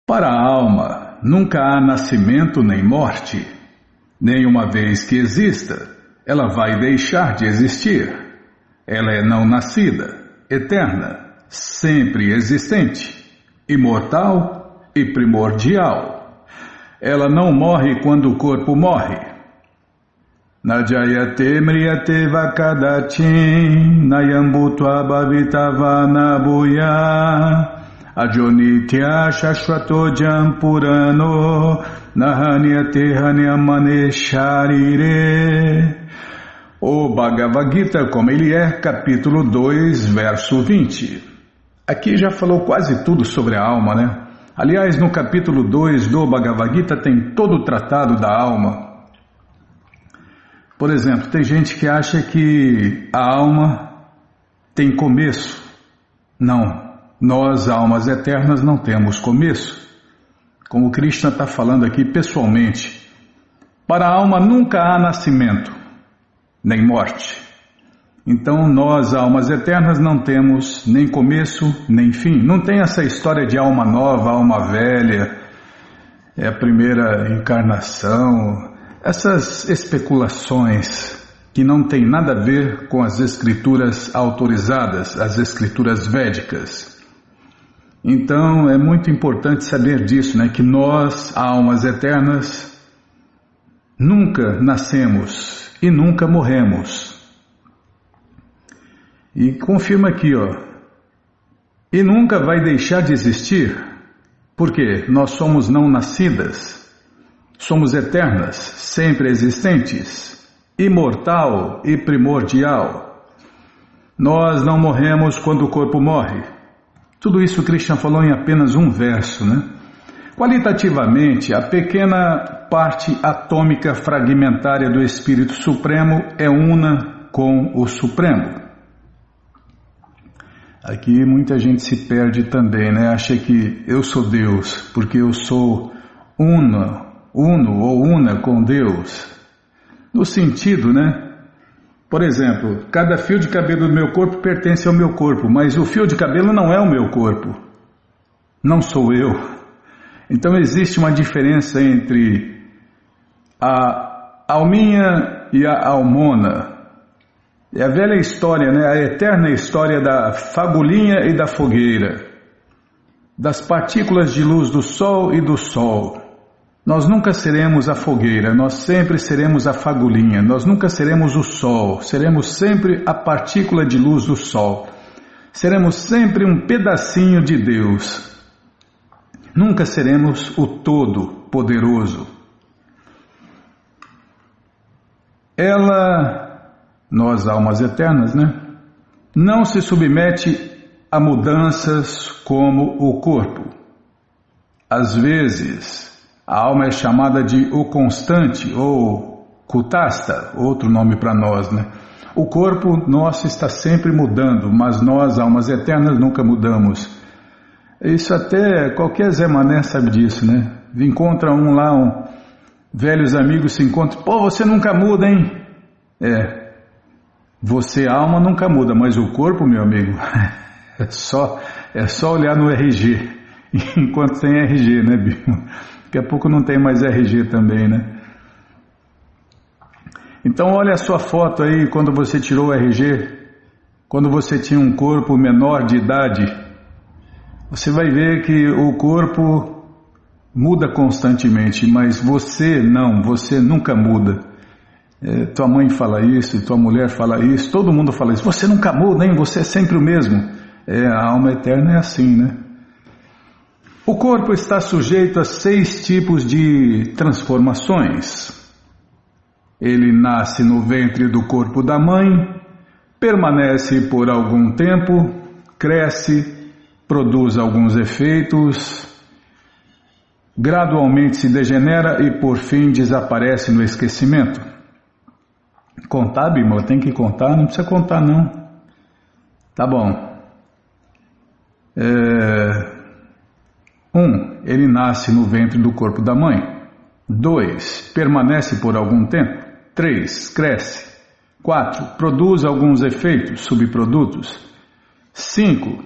Para a alma, nunca há nascimento nem morte. Nem uma vez que exista, ela vai deixar de existir. Ela é não nascida, eterna, sempre existente, imortal e primordial. Ela não morre quando o corpo morre. Najayate mriyate vakadatin nayambutva bhavitava nabuya ajonitya shashvato jampurano nahanyate hanyamane sharire. O Bhagavad Gita, como ele é, capítulo 2, verso 20. Aqui já falou quase tudo sobre a alma, né? Aliás, no capítulo 2 do Bhagavad Gita tem todo o tratado da alma. Por exemplo, tem gente que acha que a alma tem começo. Não, nós, almas eternas, não temos começo. Como Krishna está falando aqui pessoalmente, para a alma nunca há nascimento, nem morte. Então nós, almas eternas, não temos nem começo, nem fim. Não tem essa história de alma nova, alma velha, é a primeira encarnação. Essas especulações que não têm nada a ver com as escrituras autorizadas, as escrituras védicas. Então é muito importante saber disso, né? Que nós, almas eternas, nunca nascemos e nunca morremos. E confirma aqui, ó. E nunca vai deixar de existir, porque nós somos não nascidas. Somos eternas, sempre existentes, imortal e primordial. Nós não morremos quando o corpo morre. Tudo isso Krishna falou em apenas um verso, né? Qualitativamente, a pequena parte atômica fragmentária do Espírito Supremo é una com o Supremo. Aqui muita gente se perde também, né? Acha que eu sou Deus, porque eu sou uno ou una com Deus, no sentido, né? Por exemplo, cada fio de cabelo do meu corpo pertence ao meu corpo, mas o fio de cabelo não é o meu corpo, não sou eu. Então existe uma diferença entre a alminha e a almona. É a velha história, né? A eterna história da fagulhinha e da fogueira, das partículas de luz do Sol e do Sol. Nós nunca seremos a fogueira, nós sempre seremos a fagulhinha, nós nunca seremos o Sol, seremos sempre a partícula de luz do Sol, seremos sempre um pedacinho de Deus, nunca seremos o Todo-Poderoso. Nós almas eternas, né? Não se submete a mudanças como o corpo. Às vezes, a alma é chamada de o constante ou kutasta, outro nome para nós, né? O corpo nosso está sempre mudando, mas nós, almas eternas, nunca mudamos. Isso até qualquer Zé Mané sabe disso, né? Encontra velhos amigos se encontram, pô, você nunca muda, hein? Você, alma, nunca muda, mas o corpo, meu amigo, é só olhar no RG, enquanto tem RG, né, Bima? Daqui a pouco não tem mais RG também, né? Então olha a sua foto aí quando você tirou o RG, quando você tinha um corpo menor de idade, você vai ver que o corpo muda constantemente, mas você não, você nunca muda. Tua mãe fala isso, tua mulher fala isso, todo mundo fala isso, você nunca muda, hein? Você é sempre o mesmo. A alma eterna é assim, né? O corpo está sujeito a 6 tipos de transformações. Ele nasce no ventre do corpo da mãe, permanece por algum tempo, cresce, produz alguns efeitos, gradualmente se degenera e por fim desaparece no esquecimento. Contar, Bima? Tem que contar? Não precisa contar, não. Tá bom. 1. Ele nasce no ventre do corpo da mãe. 2. Permanece por algum tempo. 3. Cresce. 4. Produz alguns efeitos, subprodutos. 5.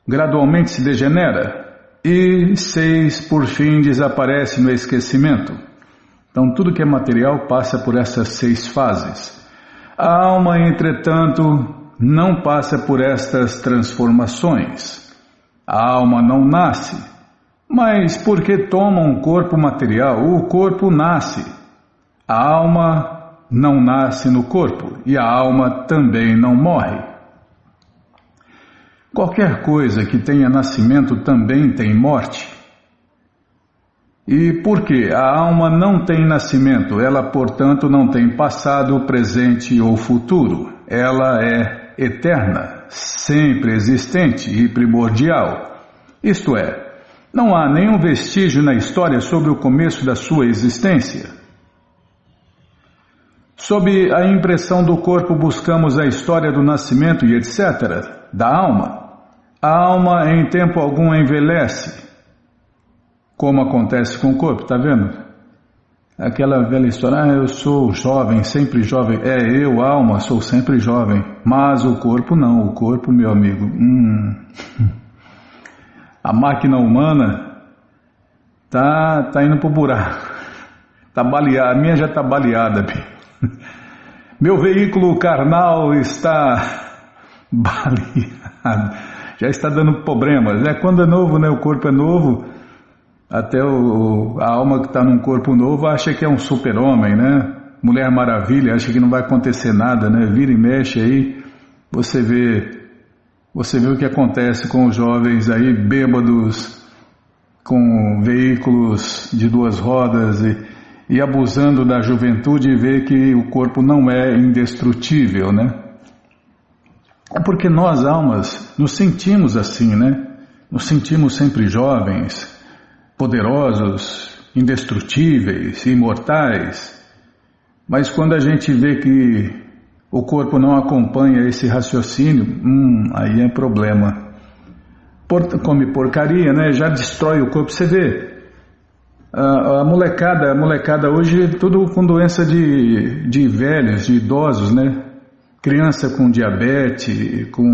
Gradualmente se degenera. e 6, por fim, desaparece no esquecimento. Então tudo que é material passa por essas 6 fases. A alma, entretanto, não passa por estas transformações. A alma não nasce, mas porque toma um corpo material, o corpo nasce. A alma não nasce no corpo e a alma também não morre. Qualquer coisa que tenha nascimento também tem morte. E por que a alma não tem nascimento? Ela, portanto, não tem passado, presente ou futuro. Ela é eterna, sempre existente e primordial. Isto é, não há nenhum vestígio na história sobre o começo da sua existência. Sob a impressão do corpo buscamos a história do nascimento e etc. da alma. A alma em tempo algum envelhece, como acontece com o corpo, está vendo? Aquela velha história, eu sou jovem, sempre jovem. Eu, alma, sou sempre jovem, mas o corpo não, o corpo, meu amigo. A máquina humana tá indo pro buraco, tá baleada, a minha já tá baleada. Meu veículo carnal está baleado, já está dando problemas. Quando é novo, né? O corpo é novo. Até a alma que está num corpo novo acha que é um super-homem, né? Mulher Maravilha, acha que não vai acontecer nada, né? Vira e mexe aí, você vê o que acontece com os jovens aí, bêbados, com veículos de 2 rodas e abusando da juventude e vê que o corpo não é indestrutível, né? É porque nós, almas, nos sentimos assim, né? Nos sentimos sempre jovens, poderosos, indestrutíveis, imortais, mas quando a gente vê que o corpo não acompanha esse raciocínio, aí é problema. Come porcaria, né? Já destrói o corpo. Você vê, a molecada hoje tudo com doença de velhos, de idosos, né? Criança com diabetes, com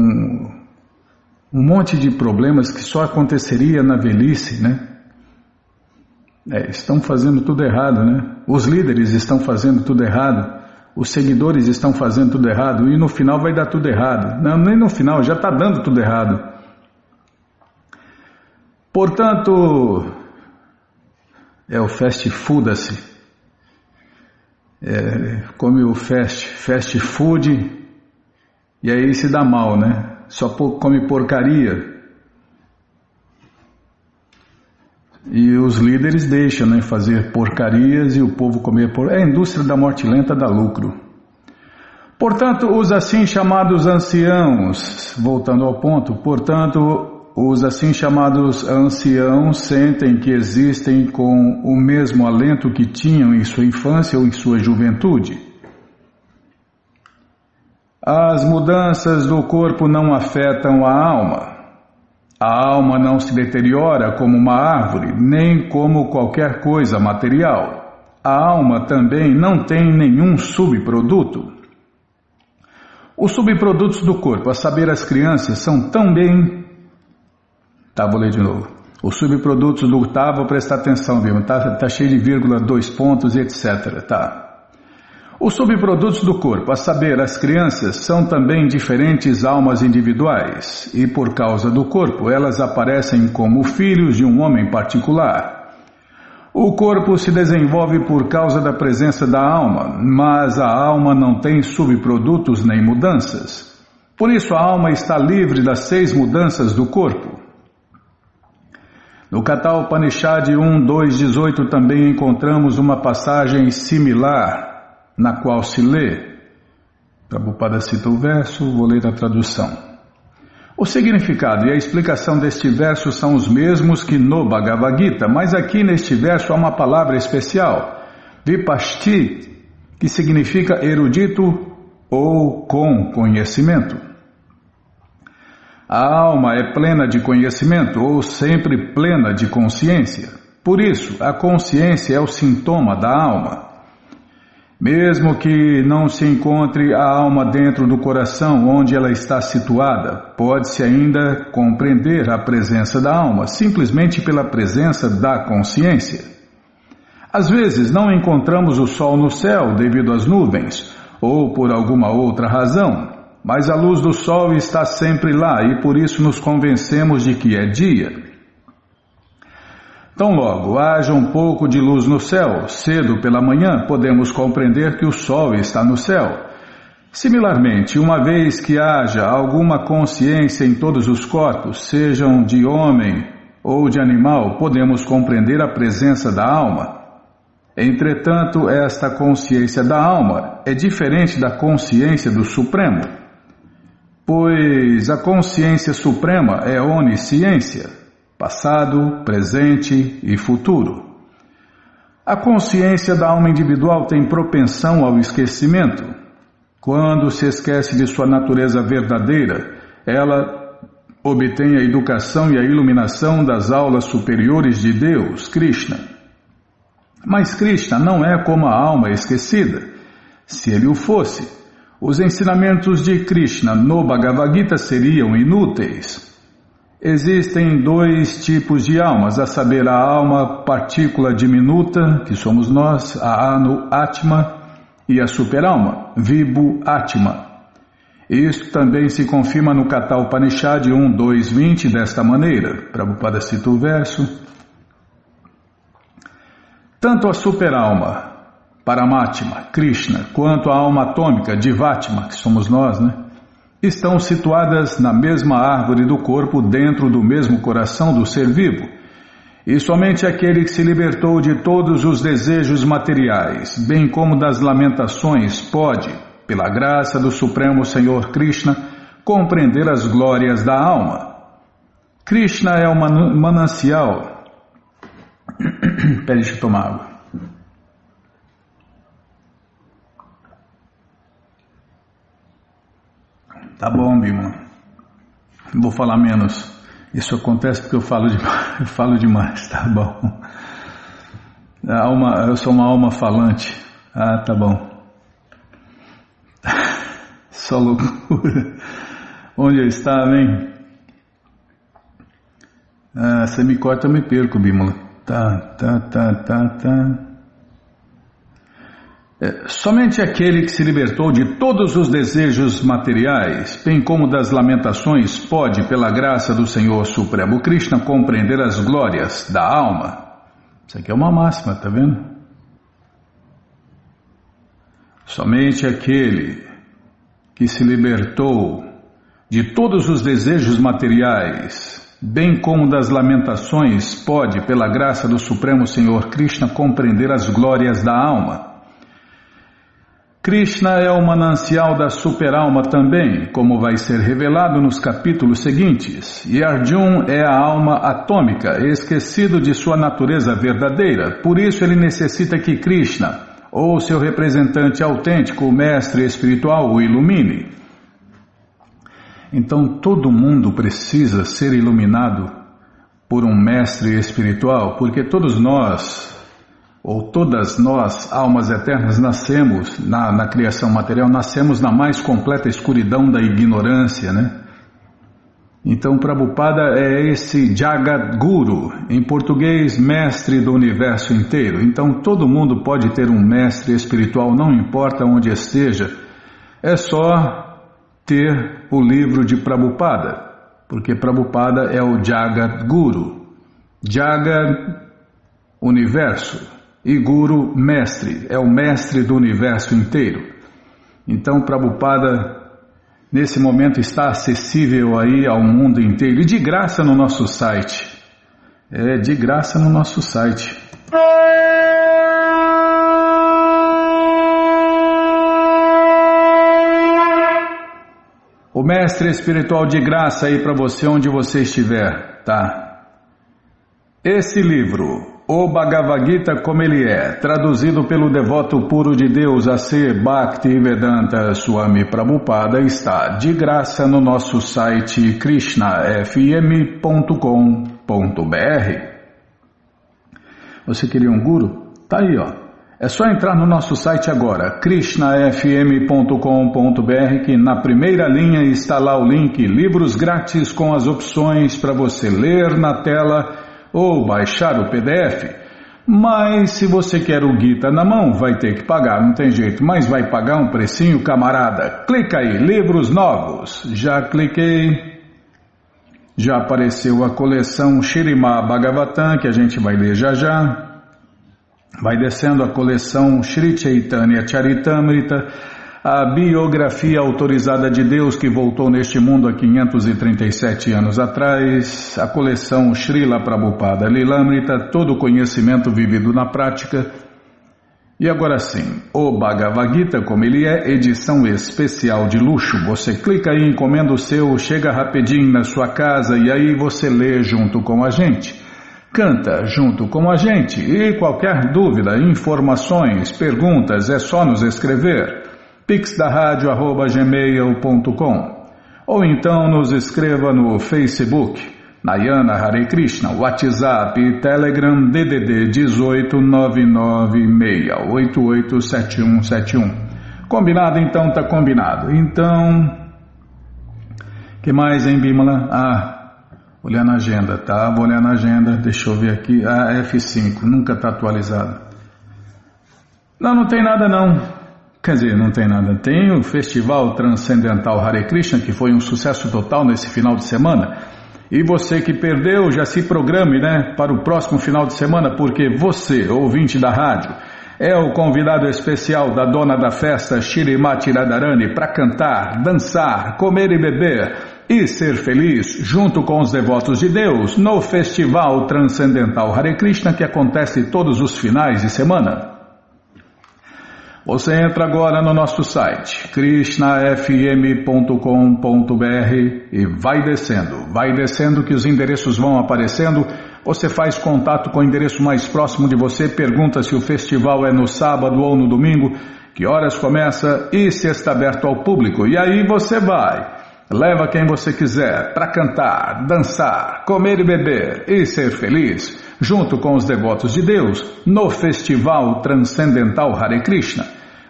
um monte de problemas que só aconteceria na velhice, né? Estão fazendo tudo errado, né? Os líderes estão fazendo tudo errado, os seguidores estão fazendo tudo errado e no final vai dar tudo errado. Não, nem no final, já está dando tudo errado. Portanto, o fast food-se. Come o fast food e aí se dá mal, né? Só come porcaria. E os líderes deixam, né, fazer porcarias e o povo comer a indústria da morte lenta dá lucro. Portanto, os assim chamados anciãos, voltando ao ponto, os assim chamados anciãos sentem que existem com o mesmo alento que tinham em sua infância ou em sua juventude. As mudanças do corpo não afetam a alma. A alma não se deteriora como uma árvore, nem como qualquer coisa material. A alma também não tem nenhum subproduto. Os subprodutos do corpo, a saber, as crianças, são também... vou ler de novo. Os subprodutos do... vou prestar atenção, viu? Tá cheio de vírgula, 2 pontos e etc. Os subprodutos do corpo, a saber, as crianças, são também diferentes almas individuais e, por causa do corpo, elas aparecem como filhos de um homem particular. O corpo se desenvolve por causa da presença da alma, mas a alma não tem subprodutos nem mudanças. Por isso, a alma está livre das 6 mudanças do corpo. No Katha Upanishad 1.2.18 também encontramos uma passagem similar, na qual se lê, Prabhupada cita o verso, vou ler a tradução. O significado e a explicação deste verso são os mesmos que no Bhagavad Gita, mas aqui neste verso há uma palavra especial, Vipashti, que significa erudito ou com conhecimento. A alma é plena de conhecimento ou sempre plena de consciência. Por isso, a consciência é o sintoma da alma. Mesmo que não se encontre a alma dentro do coração onde ela está situada, pode-se ainda compreender a presença da alma, simplesmente pela presença da consciência. Às vezes não encontramos o sol no céu devido às nuvens, ou por alguma outra razão, mas a luz do sol está sempre lá e por isso nos convencemos de que é dia. Tão logo haja um pouco de luz no céu, cedo pela manhã podemos compreender que o sol está no céu. Similarmente, uma vez que haja alguma consciência em todos os corpos, sejam de homem ou de animal, podemos compreender a presença da alma. Entretanto, esta consciência da alma é diferente da consciência do Supremo, pois a consciência suprema é onisciência. Passado, presente e futuro. A consciência da alma individual tem propensão ao esquecimento. Quando se esquece de sua natureza verdadeira, ela obtém a educação e a iluminação das aulas superiores de Deus, Krishna. Mas Krishna não é como a alma esquecida. Se ele o fosse, os ensinamentos de Krishna no Bhagavad Gita seriam inúteis. Existem dois tipos de almas, a saber, a alma partícula diminuta, que somos nós, a Anu Atma, e a superalma, Vibhu Atma. Isso também se confirma no Katha Upanishad 1.2.20 desta maneira. Prabhupada cita o verso. Tanto a superalma, Paramatma, Krishna, quanto a alma atômica, Jivatma, que somos nós, estão situadas na mesma árvore do corpo, dentro do mesmo coração do ser vivo. E somente aquele que se libertou de todos os desejos materiais, bem como das lamentações, pode, pela graça do Supremo Senhor Krishna, compreender as glórias da alma. Krishna é um manancial. Peraí, deixa eu tomar água. Tá bom, Bima. Vou falar menos. Isso acontece porque eu falo demais, tá bom. Eu sou uma alma falante. Ah, tá bom. Só loucura. Onde eu estava, hein? Ah, você me corta, eu me perco, Bímola. Tá. Somente aquele que se libertou de todos os desejos materiais, bem como das lamentações, pode, pela graça do Senhor Supremo Krishna, compreender as glórias da alma. Isso aqui é uma máxima, tá vendo? Somente aquele que se libertou de todos os desejos materiais, bem como das lamentações, pode, pela graça do Supremo Senhor Krishna, compreender as glórias da alma. Krishna é o manancial da superalma também, como vai ser revelado nos capítulos seguintes, e Arjuna é a alma atômica, esquecido de sua natureza verdadeira, por isso ele necessita que Krishna, ou seu representante autêntico, o mestre espiritual, o ilumine. Então todo mundo precisa ser iluminado por um mestre espiritual, porque todos nós, ou todas nós, almas eternas, nascemos na criação material, nascemos na mais completa escuridão da ignorância, Então Prabhupada é esse Jagat Guru, em português, mestre do universo inteiro. Então todo mundo pode ter um mestre espiritual, não importa onde esteja, é só ter o livro de Prabhupada, porque Prabhupada é o Jagat Guru. Jagat, universo. E Guru, mestre, é o mestre do universo inteiro. Então Prabhupada, nesse momento, está acessível aí ao mundo inteiro, e de graça no nosso site. De graça no nosso site. O mestre espiritual de graça aí para você, onde você estiver, tá? Esse livro, o Bhagavad Gita como ele é, traduzido pelo devoto puro de Deus A.C. Bhaktivedanta Swami Prabhupada, está de graça no nosso site krishnafm.com.br. Você queria um guru? Tá aí, ó. É só entrar no nosso site agora, krishnafm.com.br, que na primeira linha está lá o link Livros Grátis com as opções para você ler na tela ou baixar o PDF. Mas se você quer o Gita na mão, vai ter que pagar, não tem jeito, mas vai pagar um precinho, camarada. Clica aí, livros novos. Já cliquei. Já apareceu a coleção Śrīmad Bhagavatam, que a gente vai ler já já. Vai descendo a coleção Shri Chaitanya Charitamrita, a biografia autorizada de Deus que voltou neste mundo há 537 anos atrás, a coleção Srila Prabhupada Lilamrita, todo o conhecimento vivido na prática. E agora sim, o Bhagavad Gita, como ele é, edição especial de luxo. Você clica aí, encomenda o seu, chega rapidinho na sua casa e aí você lê junto com a gente. Canta junto com a gente e qualquer dúvida, informações, perguntas, é só nos escrever. pixdaradio@gmail.com ou então nos escreva no Facebook, Nayana Hare Krishna, WhatsApp e Telegram DDD 18996887171. Combinado? Então tá combinado. Então, que mais, hein, Bimala? Olhar na agenda, tá? Vou olhar na agenda, deixa eu ver aqui. F5, nunca está atualizado. Não tem nada não. Quer dizer, não tem nada. Tem o Festival Transcendental Hare Krishna, que foi um sucesso total nesse final de semana. E você que perdeu, já se programe, né, para o próximo final de semana, porque você, ouvinte da rádio, é o convidado especial da dona da festa, Shrimati Radharani, para cantar, dançar, comer e beber e ser feliz junto com os devotos de Deus no Festival Transcendental Hare Krishna, que acontece todos os finais de semana. Você entra agora no nosso site krishnafm.com.br e vai descendo que os endereços vão aparecendo. Você faz contato com o endereço mais próximo de você, pergunta se o festival é no sábado ou no domingo, que horas começa e se está aberto ao público. E aí você vai. Leva quem você quiser para cantar, dançar, comer e beber e ser feliz, junto com os devotos de Deus, no Festival Transcendental Hare Krishna.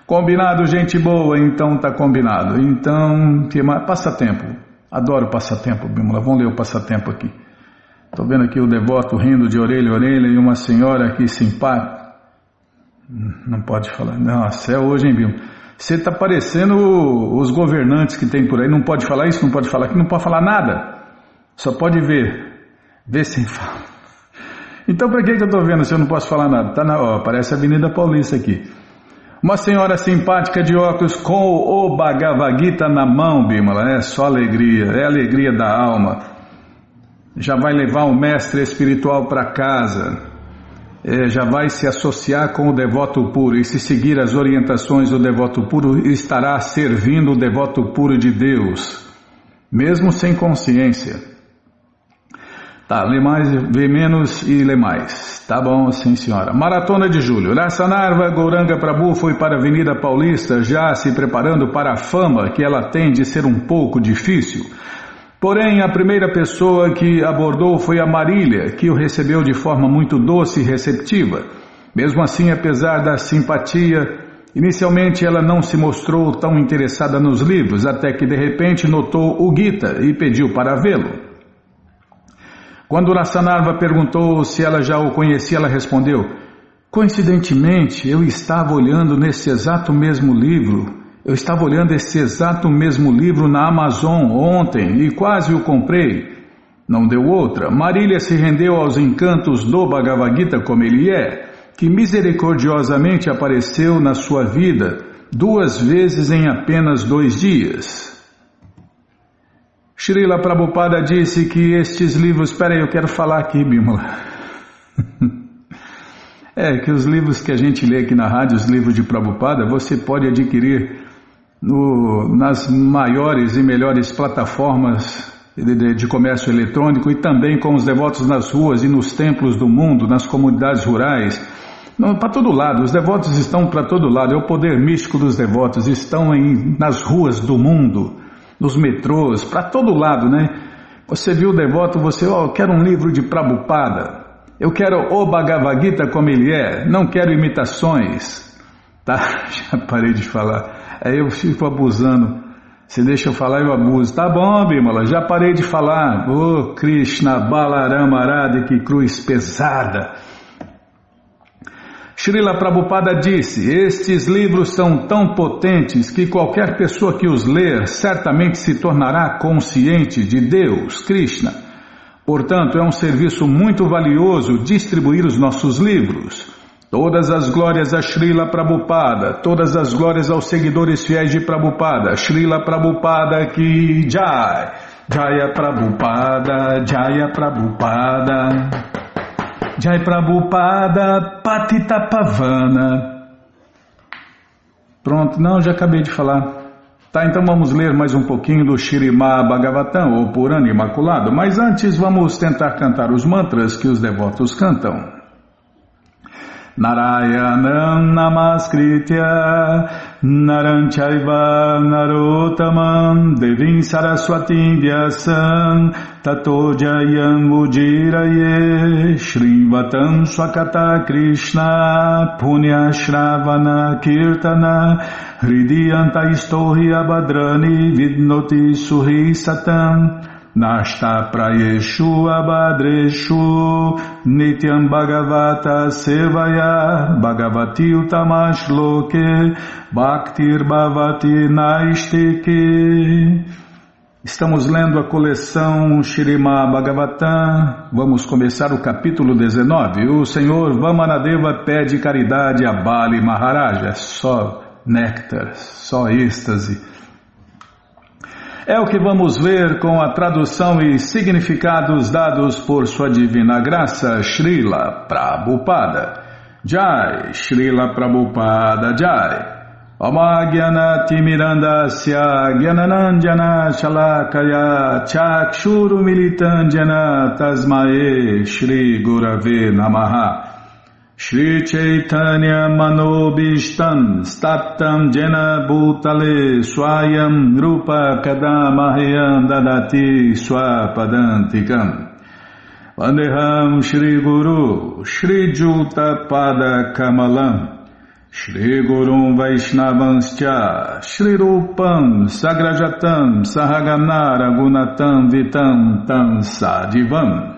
Combinado, gente boa? Então tá combinado. Então, passatempo. Adoro passatempo, Bimala. Vamos ler o passatempo aqui. Estou vendo aqui o devoto rindo de orelha a orelha e uma senhora aqui simpática. Não pode falar. Nossa, é hoje, hein, Bimala? Você está parecendo os governantes que tem por aí. Não pode falar isso, não pode falar aquilo, não pode falar nada. Só pode ver. Ver sem falar. Então para que eu estou vendo se eu não posso falar nada? Parece a Avenida Paulista aqui. Uma senhora simpática de óculos com o Bhagavad Gita na mão, Bimala. É só alegria, é a alegria da alma. Já vai levar um mestre espiritual para casa. Já vai se associar com o devoto puro e se seguir as orientações do devoto puro, estará servindo o devoto puro de Deus, mesmo sem consciência. Tá, lê mais, vê menos e lê mais. Tá bom, sim senhora. Maratona de julho. Rasanarva Gauranga Prabhu foi para a Avenida Paulista já se preparando para a fama que ela tem de ser um pouco difícil. Porém, a primeira pessoa que abordou foi a Marília, que o recebeu de forma muito doce e receptiva. Mesmo assim, apesar da simpatia, inicialmente ela não se mostrou tão interessada nos livros, até que de repente notou o Gita e pediu para vê-lo. Quando Rasanarva perguntou se ela já o conhecia, ela respondeu: coincidentemente, eu estava olhando nesse exato mesmo livro. Eu estava olhando esse exato mesmo livro na Amazon ontem e quase o comprei. Não deu outra. Marília se rendeu aos encantos do Bhagavad Gita como ele é, que misericordiosamente apareceu na sua vida 2 vezes em apenas 2 dias. Srila Prabhupada disse que estes livros... Espera aí, eu quero falar aqui, Bimala. Que os livros que a gente lê aqui na rádio, os livros de Prabhupada, você pode adquirir nas maiores e melhores plataformas de comércio eletrônico e também com os devotos nas ruas e nos templos do mundo, nas comunidades rurais, para todo lado. Os devotos estão para todo lado, é o poder místico dos devotos, estão nas ruas do mundo, nos metrôs, para todo lado, né? Você viu o devoto, eu quero um livro de Prabhupada. Eu quero o Bhagavad Gita como ele é, não quero imitações. Tá, já parei de falar. Aí eu fico abusando. Se deixa eu falar, eu abuso. Tá bom, Bimala, já parei de falar. Ô Krishna, Balarama Arada, que cruz pesada. Srila Prabhupada disse, estes livros são tão potentes que qualquer pessoa que os ler certamente se tornará consciente de Deus, Krishna. Portanto, é um serviço muito valioso distribuir os nossos livros. Todas as glórias a Srila Prabhupada, todas as glórias aos seguidores fiéis de Prabhupada, Srila Prabhupada ki Jai, Jaya Prabhupada, Jaya Prabhupada, Jai Prabhupada, Patita Pavana. Pronto, não, já acabei de falar. Tá, então vamos ler mais um pouquinho do Śrīmad Bhagavatam, ou Purana Imaculado, mas antes vamos tentar cantar os mantras que os devotos cantam. Narayanam Namaskritya Naram Chaiva Narottamam Devim Saraswatim Vyasam Tato Jayam Ujiraye Shrivatam Swakata Krishna Punya Shravana Kirtana Hridiyanta Istohi Abhadrani Vidnoti Suhi Satam Nashta Prayeshu Abhadreshu Nityam Bhagavata Sevaya Bhagavati Utamash Loke Bhaktir Bhavati Naistike. Estamos lendo a coleção Śrīmad Bhagavatam. Vamos começar o capítulo 19. O Senhor Vamanadeva pede caridade a Bali Maharaja. Só néctar, só êxtase. É o que vamos ver com a tradução e significados dados por sua divina graça, Srila Prabhupada. Jai, Srila Prabhupada Jai. Omagyanati Mirandasya Gyananandjana Shalakaya Chakshuru Militandjana Tasmae Shri Gurave Namaha. Shri Chaitanya Manobishtam Staptam Jena Bhutale Swayam Rupa Kadamahyam Dadati Swapadantikam Vandeham Shri Guru Shri Juta Pada Kamalam Shri Gurum Vaishnavanscha Shri Rupam Sagrajatam Sahagana Ragunatam Vitam Tam Sadivam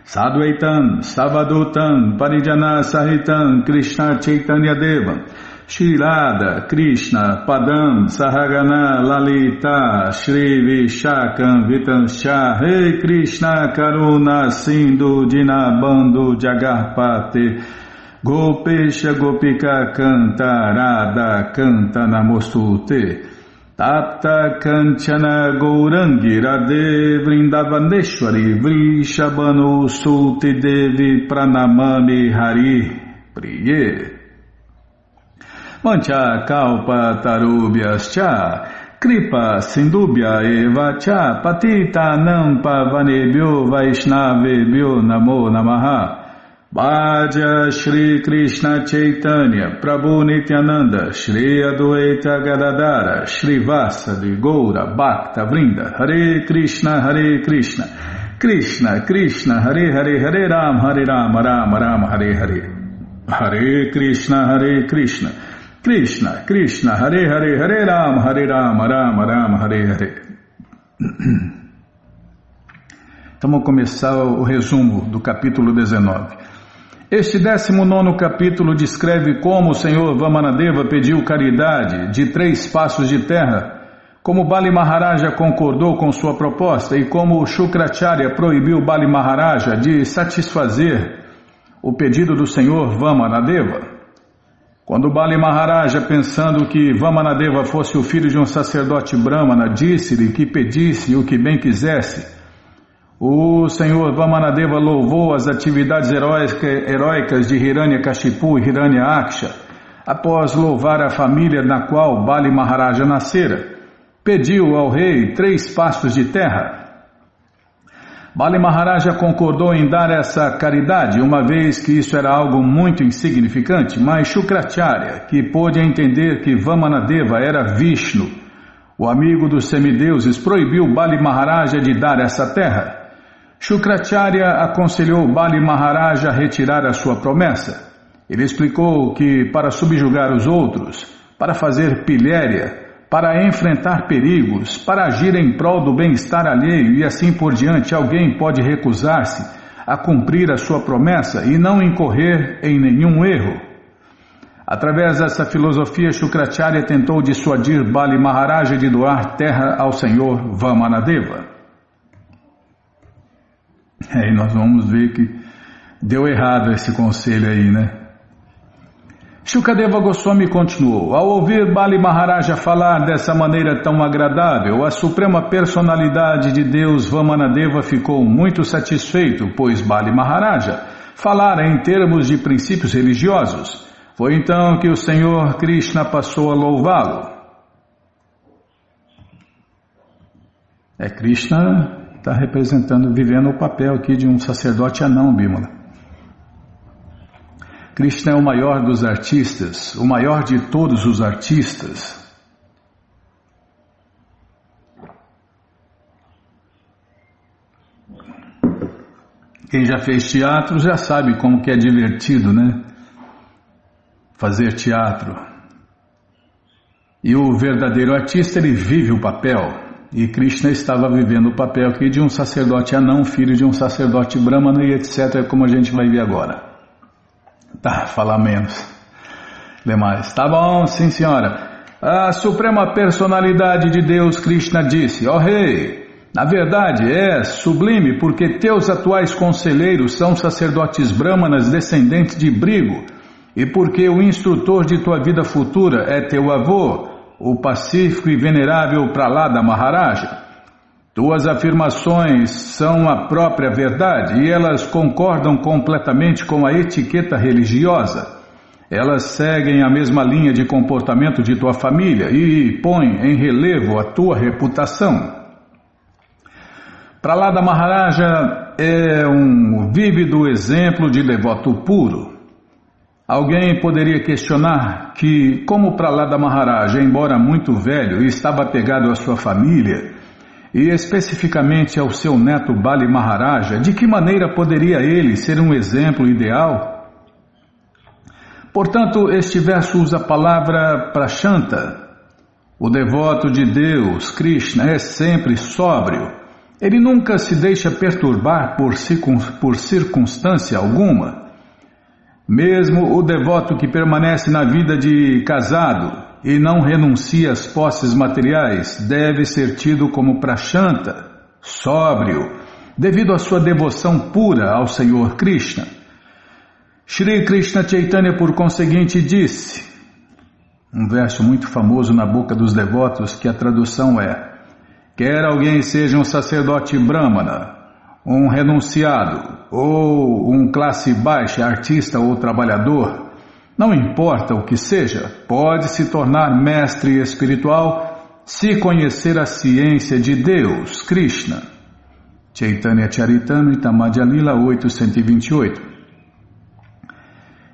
Sadvaitam, Savadutam, Parijana Sahitam, Krishna Chaitanya Deva, Shri Radha, Krishna, Padam, Sahagana, Lalita, Shri Vishakam, Vitanscha, Rei Krishna, Karuna, Sindhu, Dinabandhu, Jagarpate, Gopesha, Gopika, Canta, Radha, Canta, Namostute, Tapta Kanchana Gourangi Radhe Vrindavaneshwari Vrishabhanu Sulti Devi Pranamami Hari Priye Mancha Kalpa Tarubhyascha Kripa Sindubhya Eva Cha Patita Nampa Vanebhyo Vaishnavebhyo Namo Namaha Bhaja Shri Krishna Chaitanya Prabhu Nityananda Shri Adwaita Gadadara Shri Vasadi Goura Bhakta Vrinda Hare Krishna Krishna Krishna Hare Hare Hare Ram Rama Rama Hare Hare Hare Krishna Krishna Krishna Hare Hare Hare Ram Rama Rama Hare Hare. Então vamos começar o resumo do capítulo 19. Este 19º capítulo descreve como o Senhor Vamanadeva pediu caridade de 3 passos de terra, como Bali Maharaja concordou com sua proposta e como Shukracharya proibiu Bali Maharaja de satisfazer o pedido do Senhor Vamanadeva. Quando Bali Maharaja, pensando que Vamanadeva fosse o filho de um sacerdote brahmana, disse-lhe que pedisse o que bem quisesse, o Senhor Vamanadeva louvou as atividades heróicas de Hiranyakashipu e Hiranyaksha. Após louvar a família na qual Bali Maharaja nascera, pediu ao rei 3 pastos de terra. Bali Maharaja concordou em dar essa caridade, uma vez que isso era algo muito insignificante, mas Shukracharya, que pôde entender que Vamanadeva era Vishnu, o amigo dos semideuses, proibiu Bali Maharaja de dar essa terra. Shukracharya aconselhou Bali Maharaj a retirar a sua promessa. Ele explicou que para subjugar os outros, para fazer pilhéria, para enfrentar perigos, para agir em prol do bem-estar alheio e assim por diante, alguém pode recusar-se a cumprir a sua promessa e não incorrer em nenhum erro. Através dessa filosofia, Shukracharya tentou dissuadir Bali Maharaj de doar terra ao senhor Vamanadeva. Aí nós vamos ver que deu errado esse conselho aí, né? Shukadeva Goswami continuou: ao ouvir Bali Maharaja falar dessa maneira tão agradável, a suprema personalidade de Deus Vamanadeva ficou muito satisfeito, pois Bali Maharaja falara em termos de princípios religiosos. Foi então que o Senhor Krishna passou a louvá-lo. Krishna está representando, vivendo o papel aqui de um sacerdote anão, Bimala. Krishna é o maior dos artistas, o maior de todos os artistas. Quem já fez teatro já sabe como que é divertido, né? Fazer teatro. E o verdadeiro artista, ele vive o papel. E Krishna estava vivendo o papel aqui de um sacerdote anão, filho de um sacerdote brahmana e etc., como a gente vai ver agora. Tá, falar menos. Lê mais. Tá bom, sim senhora. A suprema personalidade de Deus, Krishna, disse: ó rei, na verdade é sublime porque teus atuais conselheiros são sacerdotes brahmanas descendentes de Brigo, e porque o instrutor de tua vida futura é teu avô, o pacífico e venerável Prahlada Maharaja. Tuas afirmações são a própria verdade e elas concordam completamente com a etiqueta religiosa. Elas seguem a mesma linha de comportamento de tua família e põem em relevo a tua reputação. Prahlada Maharaja é um vívido exemplo de devoto puro. Alguém poderia questionar que, como Prahlada Maharaja, embora muito velho, estava apegado à sua família, e especificamente ao seu neto Bali Maharaja, de que maneira poderia ele ser um exemplo ideal? Portanto, este verso usa a palavra prashanta. O devoto de Deus, Krishna, é sempre sóbrio. Ele nunca se deixa perturbar por circunstância alguma. Mesmo o devoto que permanece na vida de casado e não renuncia às posses materiais deve ser tido como prashanta, sóbrio, devido à sua devoção pura ao Senhor Krishna. Shri Krishna Chaitanya, por conseguinte, disse, um verso muito famoso na boca dos devotos, que a tradução é: quer alguém seja um sacerdote brahmana, um renunciado ou um classe baixa, artista ou trabalhador, não importa o que seja, pode se tornar mestre espiritual se conhecer a ciência de Deus, Krishna. Chaitanya Charitamrita Madhya Lila 828.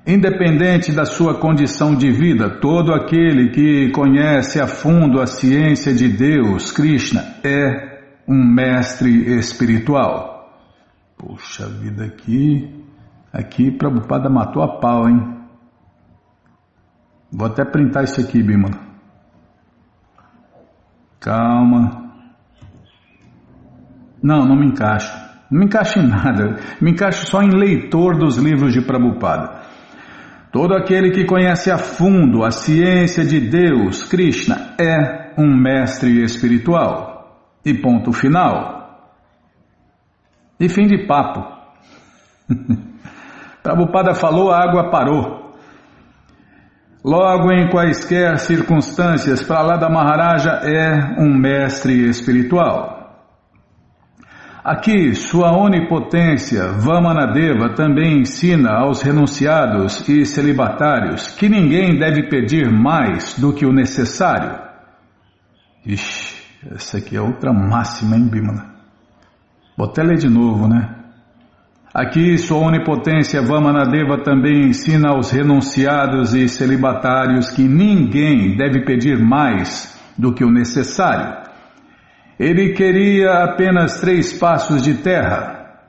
Independente da sua condição de vida, todo aquele que conhece a fundo a ciência de Deus, Krishna, é um mestre espiritual. Puxa vida, aqui Prabhupada matou a pau, hein? Vou até printar isso aqui, Bimala. Calma. Não me encaixo. Não me encaixo em nada. Me encaixo só em leitor dos livros de Prabhupada. Todo aquele que conhece a fundo a ciência de Deus, Krishna, é um mestre espiritual. E ponto final. E fim de papo. Prabhupada falou, a água parou. Logo, em quaisquer circunstâncias, Prahlada Maharaja é um mestre espiritual. Aqui, sua onipotência, Vamanadeva, também ensina aos renunciados e celibatários que ninguém deve pedir mais do que o necessário. Ixi, essa aqui é outra máxima, hein, Bimala? Vou até ler de novo, né? Aqui, sua onipotência Vamanadeva também ensina aos renunciados e celibatários que ninguém deve pedir mais do que o necessário. Ele queria apenas 3 passos de terra.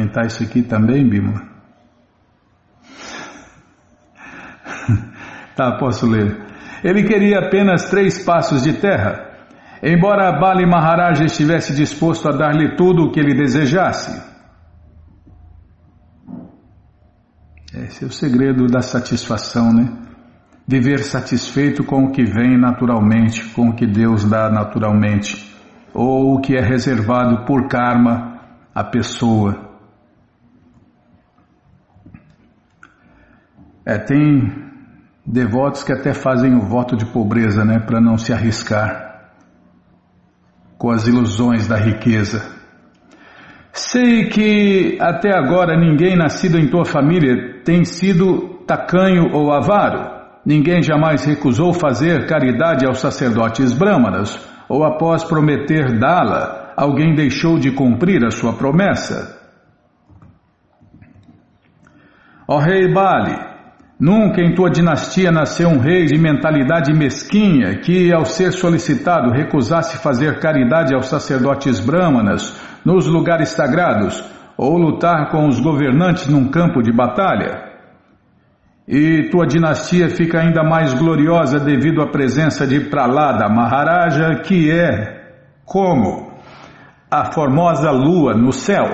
printar isso aqui também, Bímola? Tá, posso ler. Ele queria apenas 3 passos de terra. Embora Bali Maharaj estivesse disposto a dar-lhe tudo o que ele desejasse. Esse é o segredo da satisfação, né? Viver satisfeito com o que vem naturalmente, com o que Deus dá naturalmente, ou o que é reservado por karma à pessoa. Tem devotos que até fazem o voto de pobreza, né? Para não se arriscar com as ilusões da riqueza. Sei que até agora ninguém nascido em tua família tem sido tacanho ou avaro. Ninguém jamais recusou fazer caridade aos sacerdotes brâmanas, ou após prometer dá-la, alguém deixou de cumprir a sua promessa. Ó rei Bali, nunca em tua dinastia nasceu um rei de mentalidade mesquinha que, ao ser solicitado, recusasse fazer caridade aos sacerdotes brâmanas nos lugares sagrados ou lutar com os governantes num campo de batalha. E tua dinastia fica ainda mais gloriosa devido à presença de Prahlada Maharaja, que é como a formosa lua no céu.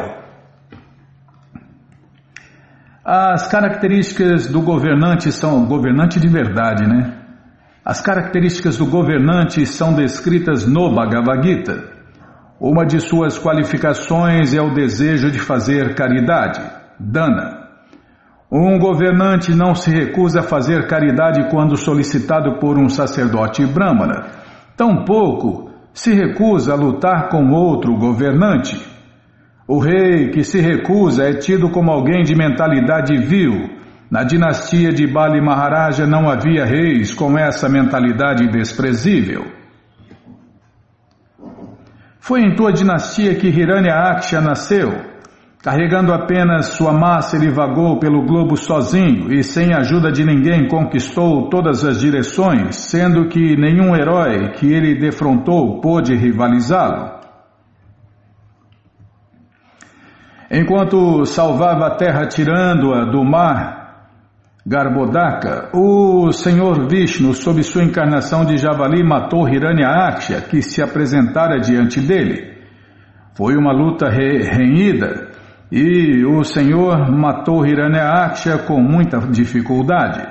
As características do governante são... Governante de verdade, né? As características do governante são descritas no Bhagavad Gita. Uma de suas qualificações é o desejo de fazer caridade, dana. Um governante não se recusa a fazer caridade quando solicitado por um sacerdote brâmana. Tampouco se recusa a lutar com outro governante. O rei que se recusa é tido como alguém de mentalidade vil. Na dinastia de Bali Maharaja não havia reis com essa mentalidade desprezível. Foi em tua dinastia que Hiranyaksha nasceu. Carregando apenas sua massa, ele vagou pelo globo sozinho e sem a ajuda de ninguém conquistou todas as direções, sendo que nenhum herói que ele defrontou pôde rivalizá-lo. Enquanto salvava a terra tirando-a do mar Garbhodaka, o Senhor Vishnu, sob sua encarnação de javali, matou Hiranyaksha, que se apresentara diante dele. Foi uma luta renhida e o Senhor matou Hiranyaksha com muita dificuldade.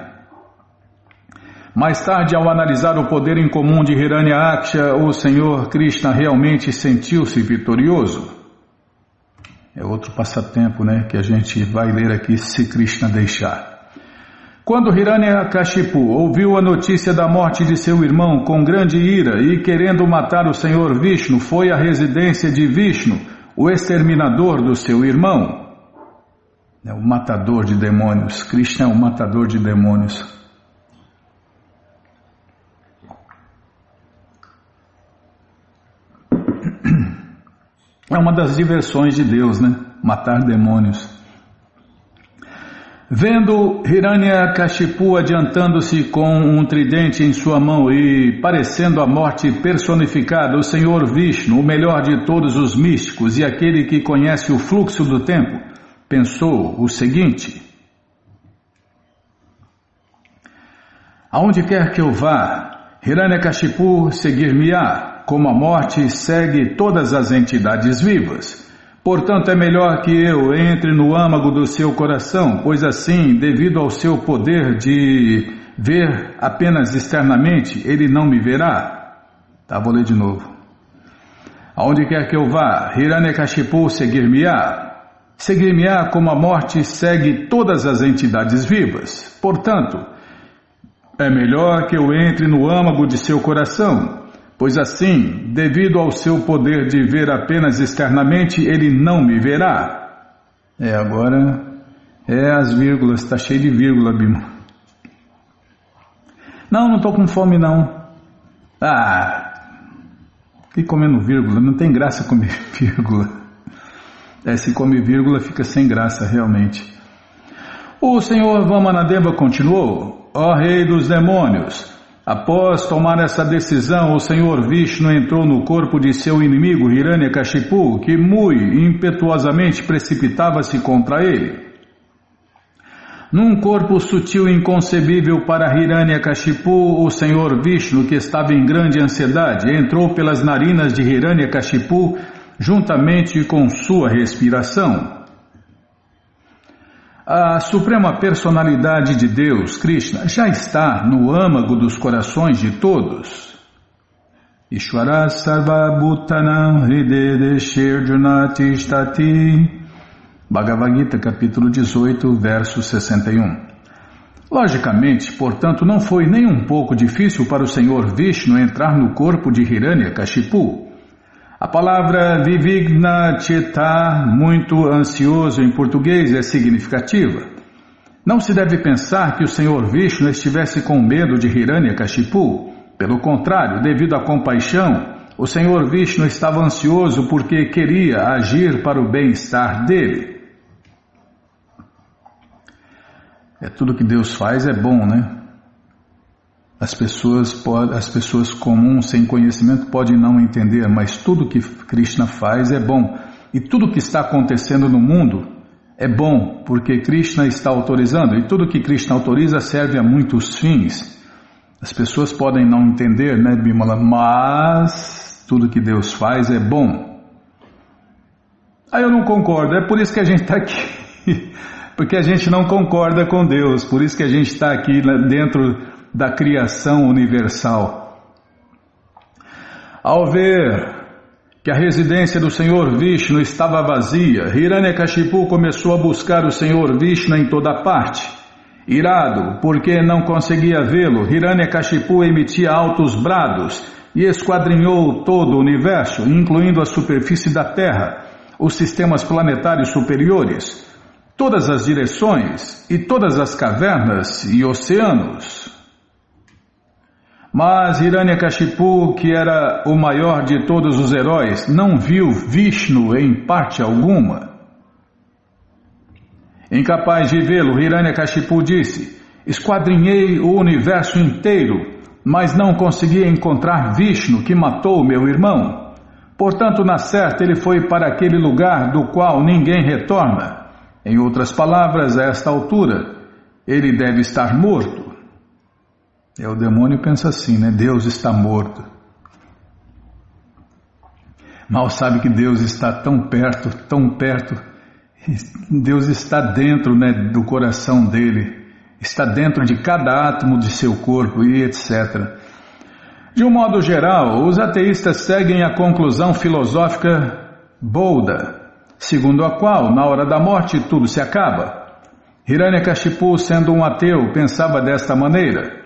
Mais tarde, ao analisar o poder incomum de Hiranyaksha, o Senhor Krishna realmente sentiu-se vitorioso. É outro passatempo, né, que a gente vai ler aqui, se Krishna deixar. Quando Hiranyakashipu ouviu a notícia da morte de seu irmão com grande ira e querendo matar o Senhor Vishnu, foi à residência de Vishnu, o exterminador do seu irmão. É o matador de demônios. Krishna é o matador de demônios. É uma das diversões de Deus, né? Matar demônios. Vendo Hiranyakashipu adiantando-se com um tridente em sua mão e parecendo a morte personificada, o Senhor Vishnu, o melhor de todos os místicos e aquele que conhece o fluxo do tempo, pensou o seguinte: aonde quer que eu vá, Hiranyakashipu seguir-me-á, como a morte segue todas as entidades vivas. Portanto, é melhor que eu entre no âmago do seu coração, pois assim, devido ao seu poder de ver apenas externamente, ele não me verá. Tá, vou ler de novo. Aonde quer que eu vá, Hiranyakashipu seguir-me-á. Seguir-me-á como a morte segue todas as entidades vivas. Portanto, é melhor que eu entre no âmago de seu coração, pois assim, devido ao seu poder de ver apenas externamente, ele não me verá. Agora as vírgulas, está cheio de vírgula, Bima. Não estou com fome não. E comendo vírgula, não tem graça comer vírgula. Se come vírgula fica sem graça realmente. O senhor Vamanadeva continuou: ó rei dos demônios, Após tomar essa decisão, o Senhor Vishnu entrou no corpo de seu inimigo Hiranyakashipu, que muito impetuosamente precipitava-se contra ele. Num corpo sutil e inconcebível para Hiranyakashipu, o Senhor Vishnu, que estava em grande ansiedade, entrou pelas narinas de Hiranyakashipu juntamente com sua respiração. A Suprema Personalidade de Deus, Krishna, já está no âmago dos corações de todos. Ishvara Sarva Bhutanam Hridaya Shirjunati Shtati. Bhagavad Gita, capítulo 18, verso 61. Logicamente, portanto, não foi nem um pouco difícil para o Senhor Vishnu entrar no corpo de Hiranyakashipu. A palavra Vivigna Chitta, muito ansioso em português, é significativa. Não se deve pensar que o Senhor Vishnu estivesse com medo de Hiranyakashipu. Pelo contrário, devido à compaixão, o Senhor Vishnu estava ansioso porque queria agir para o bem-estar dele. Tudo que Deus faz é bom, né? As pessoas comuns, sem conhecimento, podem não entender, mas tudo que Krishna faz é bom. E tudo que está acontecendo no mundo é bom, porque Krishna está autorizando. E tudo que Krishna autoriza serve a muitos fins. As pessoas podem não entender, né, Bimala? Mas tudo que Deus faz é bom. Aí eu não concordo, é por isso que a gente está aqui. Porque a gente não concorda com Deus, por isso que a gente está aqui dentro da criação universal. Ao ver que a residência do Senhor Vishnu estava vazia, Hiranyakashipu começou a buscar o Senhor Vishnu em toda parte. Irado, porque não conseguia vê-lo, Hiranyakashipu emitia altos brados e esquadrinhou todo o universo, incluindo a superfície da Terra, os sistemas planetários superiores, todas as direções e todas as cavernas e oceanos. Mas Hiranyakashipu, que era o maior de todos os heróis, não viu Vishnu em parte alguma. Incapaz de vê-lo, Hiranyakashipu disse: esquadrinhei o universo inteiro, mas não consegui encontrar Vishnu, que matou meu irmão. Portanto, na certa, ele foi para aquele lugar do qual ninguém retorna. Em outras palavras, a esta altura, ele deve estar morto. O demônio pensa assim, né? Deus está morto. Mal sabe que Deus está tão perto, tão perto. Deus está dentro, né, do coração dele, está dentro de cada átomo de seu corpo e etc. De um modo geral, os ateístas seguem a conclusão filosófica Bouddha, segundo a qual, na hora da morte, tudo se acaba. Hiranyakashipu, sendo um ateu, pensava desta maneira.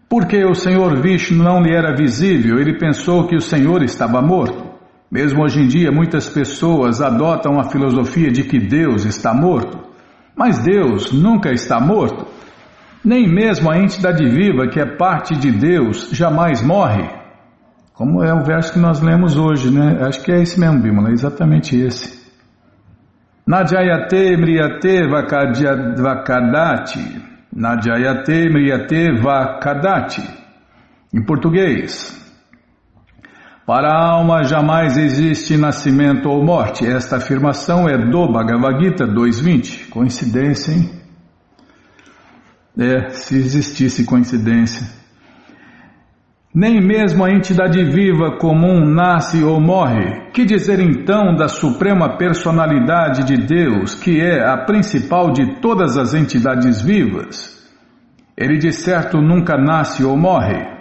Porque o Senhor Vishnu não lhe era visível, ele pensou que o Senhor estava morto. Mesmo hoje em dia, muitas pessoas adotam a filosofia de que Deus está morto. Mas Deus nunca está morto. Nem mesmo a entidade viva, que é parte de Deus, jamais morre. Como é o verso que nós lemos hoje, né? Acho que é esse mesmo, Bimala, é exatamente esse. Najayate mriyate vakadati. Najayate mriyate vakadati. Em português, para a alma jamais existe nascimento ou morte. Esta afirmação é do Bhagavad Gita 2.20. Coincidência, hein? Se existisse coincidência. Nem mesmo a entidade viva comum nasce ou morre. Que dizer então da Suprema Personalidade de Deus, que é a principal de todas as entidades vivas? Ele de certo nunca nasce ou morre.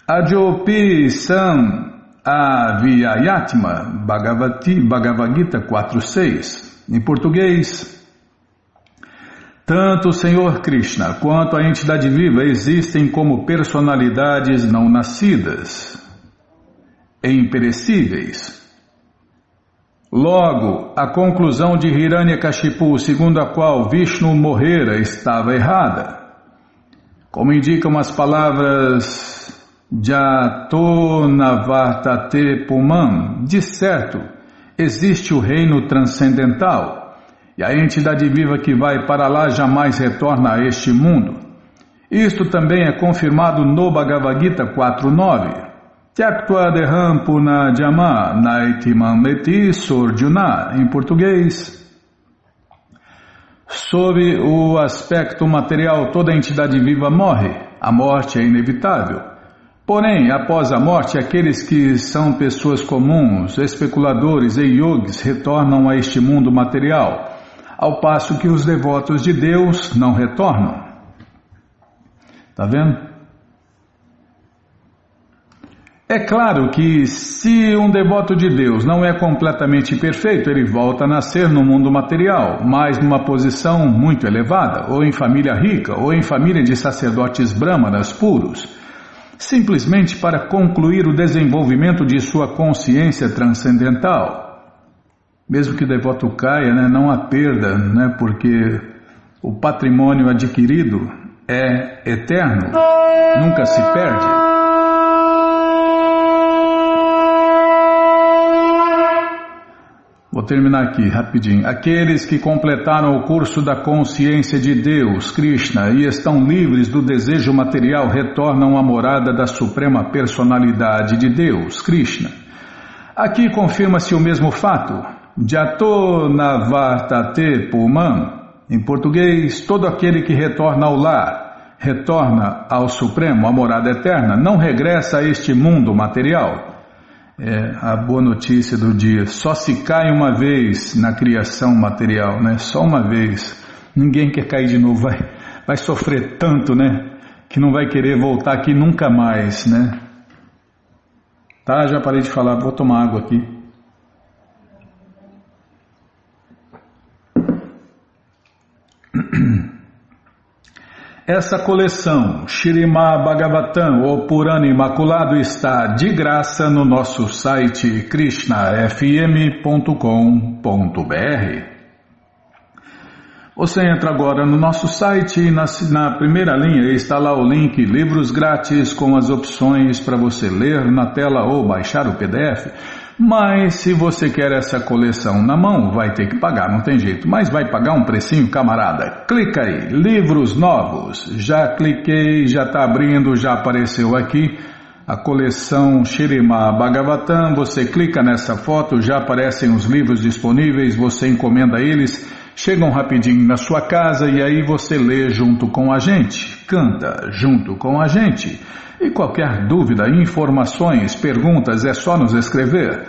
Ajopi Sam Avyayatma, Bhagavad Gita 4.6. Em português, tanto o Senhor Krishna quanto a entidade viva existem como personalidades não nascidas, imperecíveis. Logo, a conclusão de Hiranyakashipu, segundo a qual Vishnu morrera, estava errada. Como indicam as palavras Jato Navartate Puman, de certo, existe o reino transcendental, e a entidade viva que vai para lá jamais retorna a este mundo. Isto também é confirmado no Bhagavad Gita 4.9. Tyaktva deham punajama naitimam meti sorjuna, em português. Sob o aspecto material, toda entidade viva morre. A morte é inevitável. Porém, após a morte, aqueles que são pessoas comuns, especuladores e yogis retornam a este mundo material, ao passo que os devotos de Deus não retornam. Tá vendo? É claro que se um devoto de Deus não é completamente perfeito, ele volta a nascer no mundo material, mas numa posição muito elevada, ou em família rica, ou em família de sacerdotes brahmanas puros, simplesmente para concluir o desenvolvimento de sua consciência transcendental. Mesmo que o devoto caia, não há perda, porque o patrimônio adquirido é eterno, nunca se perde. Vou terminar aqui rapidinho. Aqueles que completaram o curso da consciência de Deus, Krishna, e estão livres do desejo material retornam à morada da Suprema Personalidade de Deus, Krishna. Aqui confirma-se o mesmo fato. Jato navartate pumam. Em português, todo aquele que retorna ao lar, retorna ao Supremo, à morada eterna, não regressa a este mundo material. É a boa notícia do dia. Só se cai uma vez na criação material, só uma vez. Ninguém quer cair de novo, vai sofrer tanto, que não vai querer voltar aqui nunca mais, Tá, já parei de falar, vou tomar água aqui. Essa coleção Śrīmad Bhagavatam, ou Purana Imaculado, está de graça no nosso site krishnafm.com.br. Você entra agora no nosso site e na primeira linha está lá o link Livros Grátis com as opções para você ler na tela ou baixar o PDF. Mas se você quer essa coleção na mão, vai ter que pagar, não tem jeito. Mas vai pagar um precinho, camarada. Clica aí, livros novos. Já cliquei, já está abrindo, já apareceu aqui a coleção Śrīmad Bhagavatam. Você clica nessa foto, já aparecem os livros disponíveis, você encomenda eles, chegam rapidinho na sua casa e aí você lê junto com a gente, canta junto com a gente. E qualquer dúvida, informações, perguntas, é só nos escrever.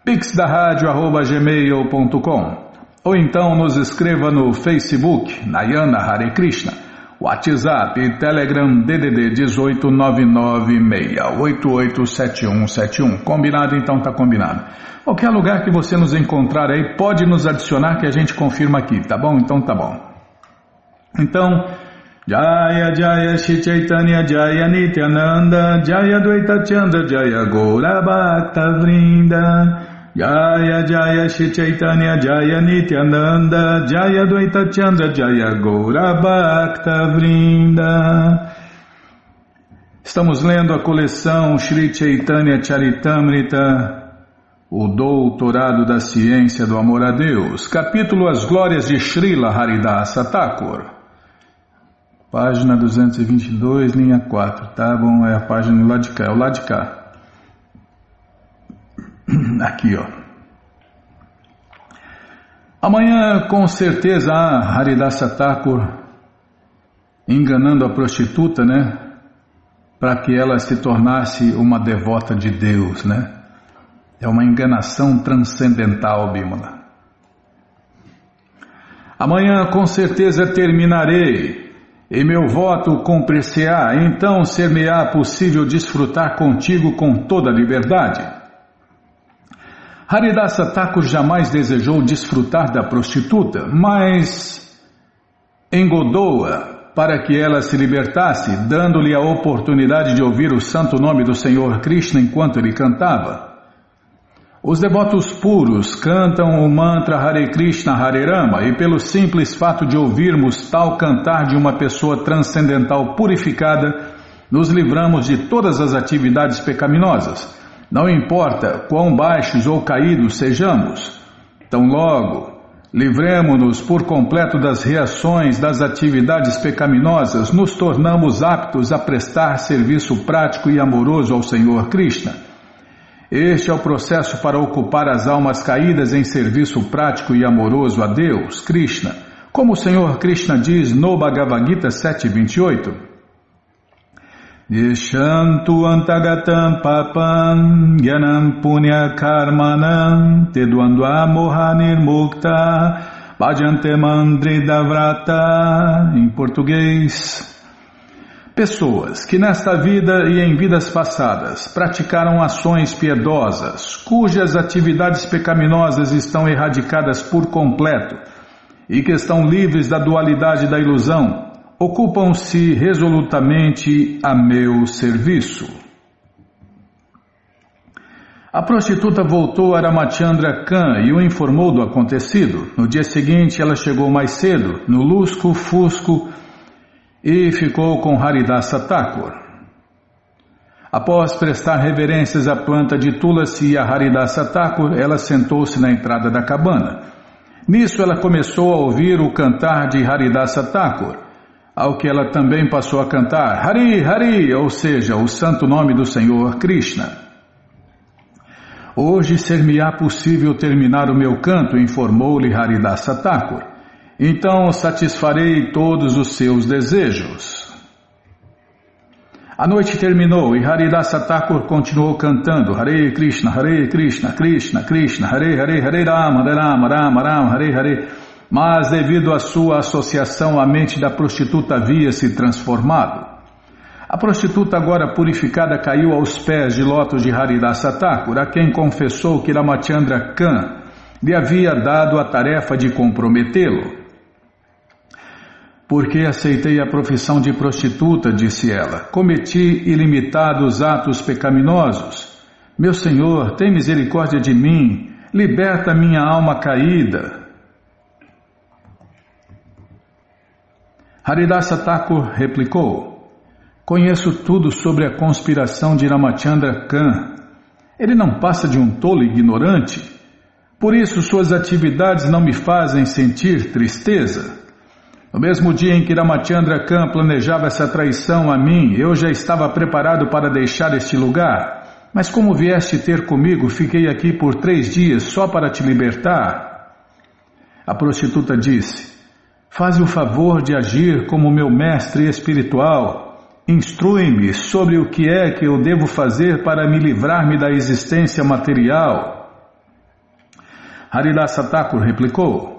pixdaradio@gmail.com ou então nos escreva no Facebook, Nayana Hare Krishna, WhatsApp e Telegram DDD 18996887171. Combinado? Então tá combinado. Qualquer lugar que você nos encontrar aí, pode nos adicionar que a gente confirma aqui, tá bom? Então tá bom. Então... Jaya Jaya Shri Chaitanya Jaya Nityananda Jaya Dvaita Chandra Jaya Gaura Bhakta Vrinda Jaya Jaya Shri Chaitanya Jaya Nityananda Jaya Dvaita Chandra Jaya Gaura Bhakta Vrinda. Estamos lendo a coleção Shri Chaitanya Charitamrita, o Doutorado da Ciência do Amor a Deus, capítulo As Glórias de Srila Haridasa Thakur. Página 222, linha 4, tá bom? É a página do lado de cá, é o lado de cá. Aqui, ó. Amanhã, com certeza, Haridasa Thakur enganando a prostituta, para que ela se tornasse uma devota de Deus, É uma enganação transcendental, Bimala. Amanhã, com certeza, terminarei. E meu voto cumprir-se-á, então ser-me-á possível desfrutar contigo com toda a liberdade. Haridasa Thakur jamais desejou desfrutar da prostituta, mas engodou-a para que ela se libertasse, dando-lhe a oportunidade de ouvir o santo nome do Senhor Krishna enquanto ele cantava. Os devotos puros cantam o mantra Hare Krishna Hare Rama e pelo simples fato de ouvirmos tal cantar de uma pessoa transcendental purificada, nos livramos de todas as atividades pecaminosas. Não importa quão baixos ou caídos sejamos, tão logo Livremo-nos por completo das reações das atividades pecaminosas, nos tornamos aptos a prestar serviço prático e amoroso ao Senhor Krishna. Este é o processo para ocupar as almas caídas em serviço prático e amoroso a Deus, Krishna, como o Senhor Krishna diz no Bhagavad Gita 7.28. Yeshantu antagatam papam gyanam punya karmanam tedvandva moha nirmukta bhajante mandridavrata. Em português, pessoas que nesta vida e em vidas passadas praticaram ações piedosas, cujas atividades pecaminosas estão erradicadas por completo e que estão livres da dualidade da ilusão, ocupam-se resolutamente a meu serviço. A prostituta voltou a Ramachandra Khan e o informou do acontecido. No dia seguinte ela chegou mais cedo, no lusco-fusco, e ficou com Haridasa Thakur. Após prestar reverências à planta de Tulasi e a Haridasa Thakur, ela sentou-se na entrada da cabana. Nisso ela começou a ouvir o cantar de Haridasa Thakur, ao que ela também passou a cantar Hari Hari, ou seja, o santo nome do Senhor Krishna. Hoje ser-me-á possível terminar o meu canto, informou-lhe Haridasa Thakur. Então satisfarei todos os seus desejos. A noite terminou e Haridasa Thakur continuou cantando Hare Krishna, Krishna Krishna, Hare Hare, Hare Rama, Rama Rama, Hare Hare. Mas devido à sua associação, a mente da prostituta havia se transformado. A prostituta agora purificada caiu aos pés de lótus de Haridasa Thakur, a quem confessou que Ramachandra Khan lhe havia dado a tarefa de comprometê-lo. Porque aceitei a profissão de prostituta, disse ela, cometi ilimitados atos pecaminosos. Meu Senhor, tem misericórdia de mim, liberta minha alma caída. Haridasa Thakur replicou, conheço tudo sobre a conspiração de Ramachandra Khan. Ele não passa de um tolo ignorante. Por isso suas atividades não me fazem sentir tristeza. No mesmo dia em que Ramachandra Khan planejava essa traição a mim, eu já estava preparado para deixar este lugar. Mas como vieste ter comigo, fiquei aqui por 3 dias só para te libertar. A prostituta disse, faze o favor de agir como meu mestre espiritual. Instrui-me sobre o que é que eu devo fazer para me livrar-me da existência material. Haridasa Thakur replicou,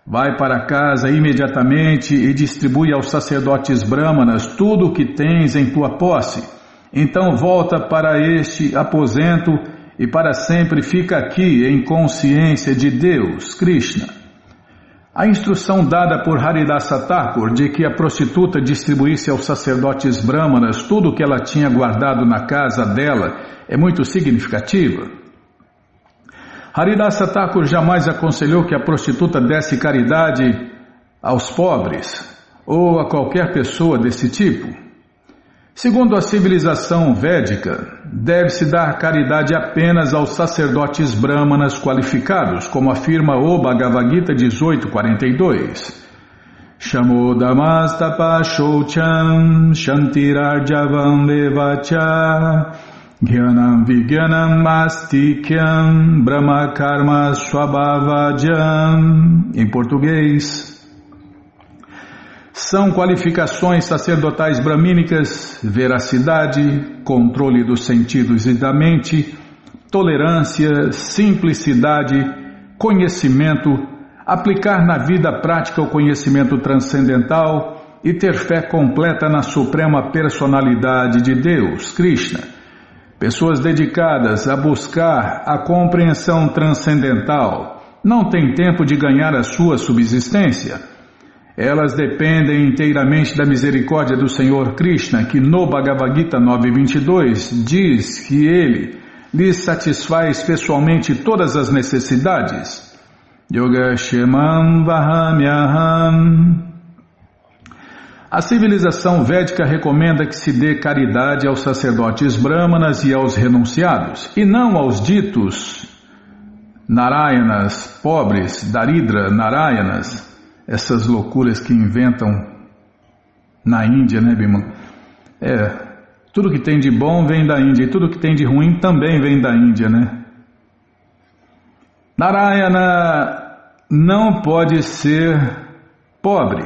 vai para casa imediatamente e distribui aos sacerdotes brahmanas tudo o que tens em tua posse. Então volta para este aposento e para sempre fica aqui em consciência de Deus, Krishna. A instrução dada por Haridasa Thakur de que a prostituta distribuísse aos sacerdotes brahmanas tudo o que ela tinha guardado na casa dela é muito significativa. Haridasa Thakur jamais aconselhou que a prostituta desse caridade aos pobres ou a qualquer pessoa desse tipo. Segundo a civilização védica, deve-se dar caridade apenas aos sacerdotes brahmanas qualificados, como afirma o Bhagavad Gita 18.42. Shamodamastapa shoucham shantirarjavam devacha Gyanam vigyanam mastikyam brahma karma swabhavajam. Em português, são qualificações sacerdotais bramínicas: veracidade, controle dos sentidos e da mente, tolerância, simplicidade, conhecimento, aplicar na vida prática o conhecimento transcendental e ter fé completa na suprema personalidade de Deus, Krishna. Pessoas dedicadas a buscar a compreensão transcendental não têm tempo de ganhar a sua subsistência. Elas dependem inteiramente da misericórdia do Senhor Krishna, que no Bhagavad Gita 9.22 diz que Ele lhes satisfaz pessoalmente todas as necessidades. Yogashemam Vahamyaham. A civilização védica recomenda que se dê caridade aos sacerdotes brahmanas e aos renunciados, e não aos ditos Narayanas pobres, Daridra Narayanas, essas loucuras que inventam na Índia, né, Bimala? Tudo que tem de bom vem da Índia e tudo que tem de ruim também vem da Índia, né? Narayana não pode ser pobre.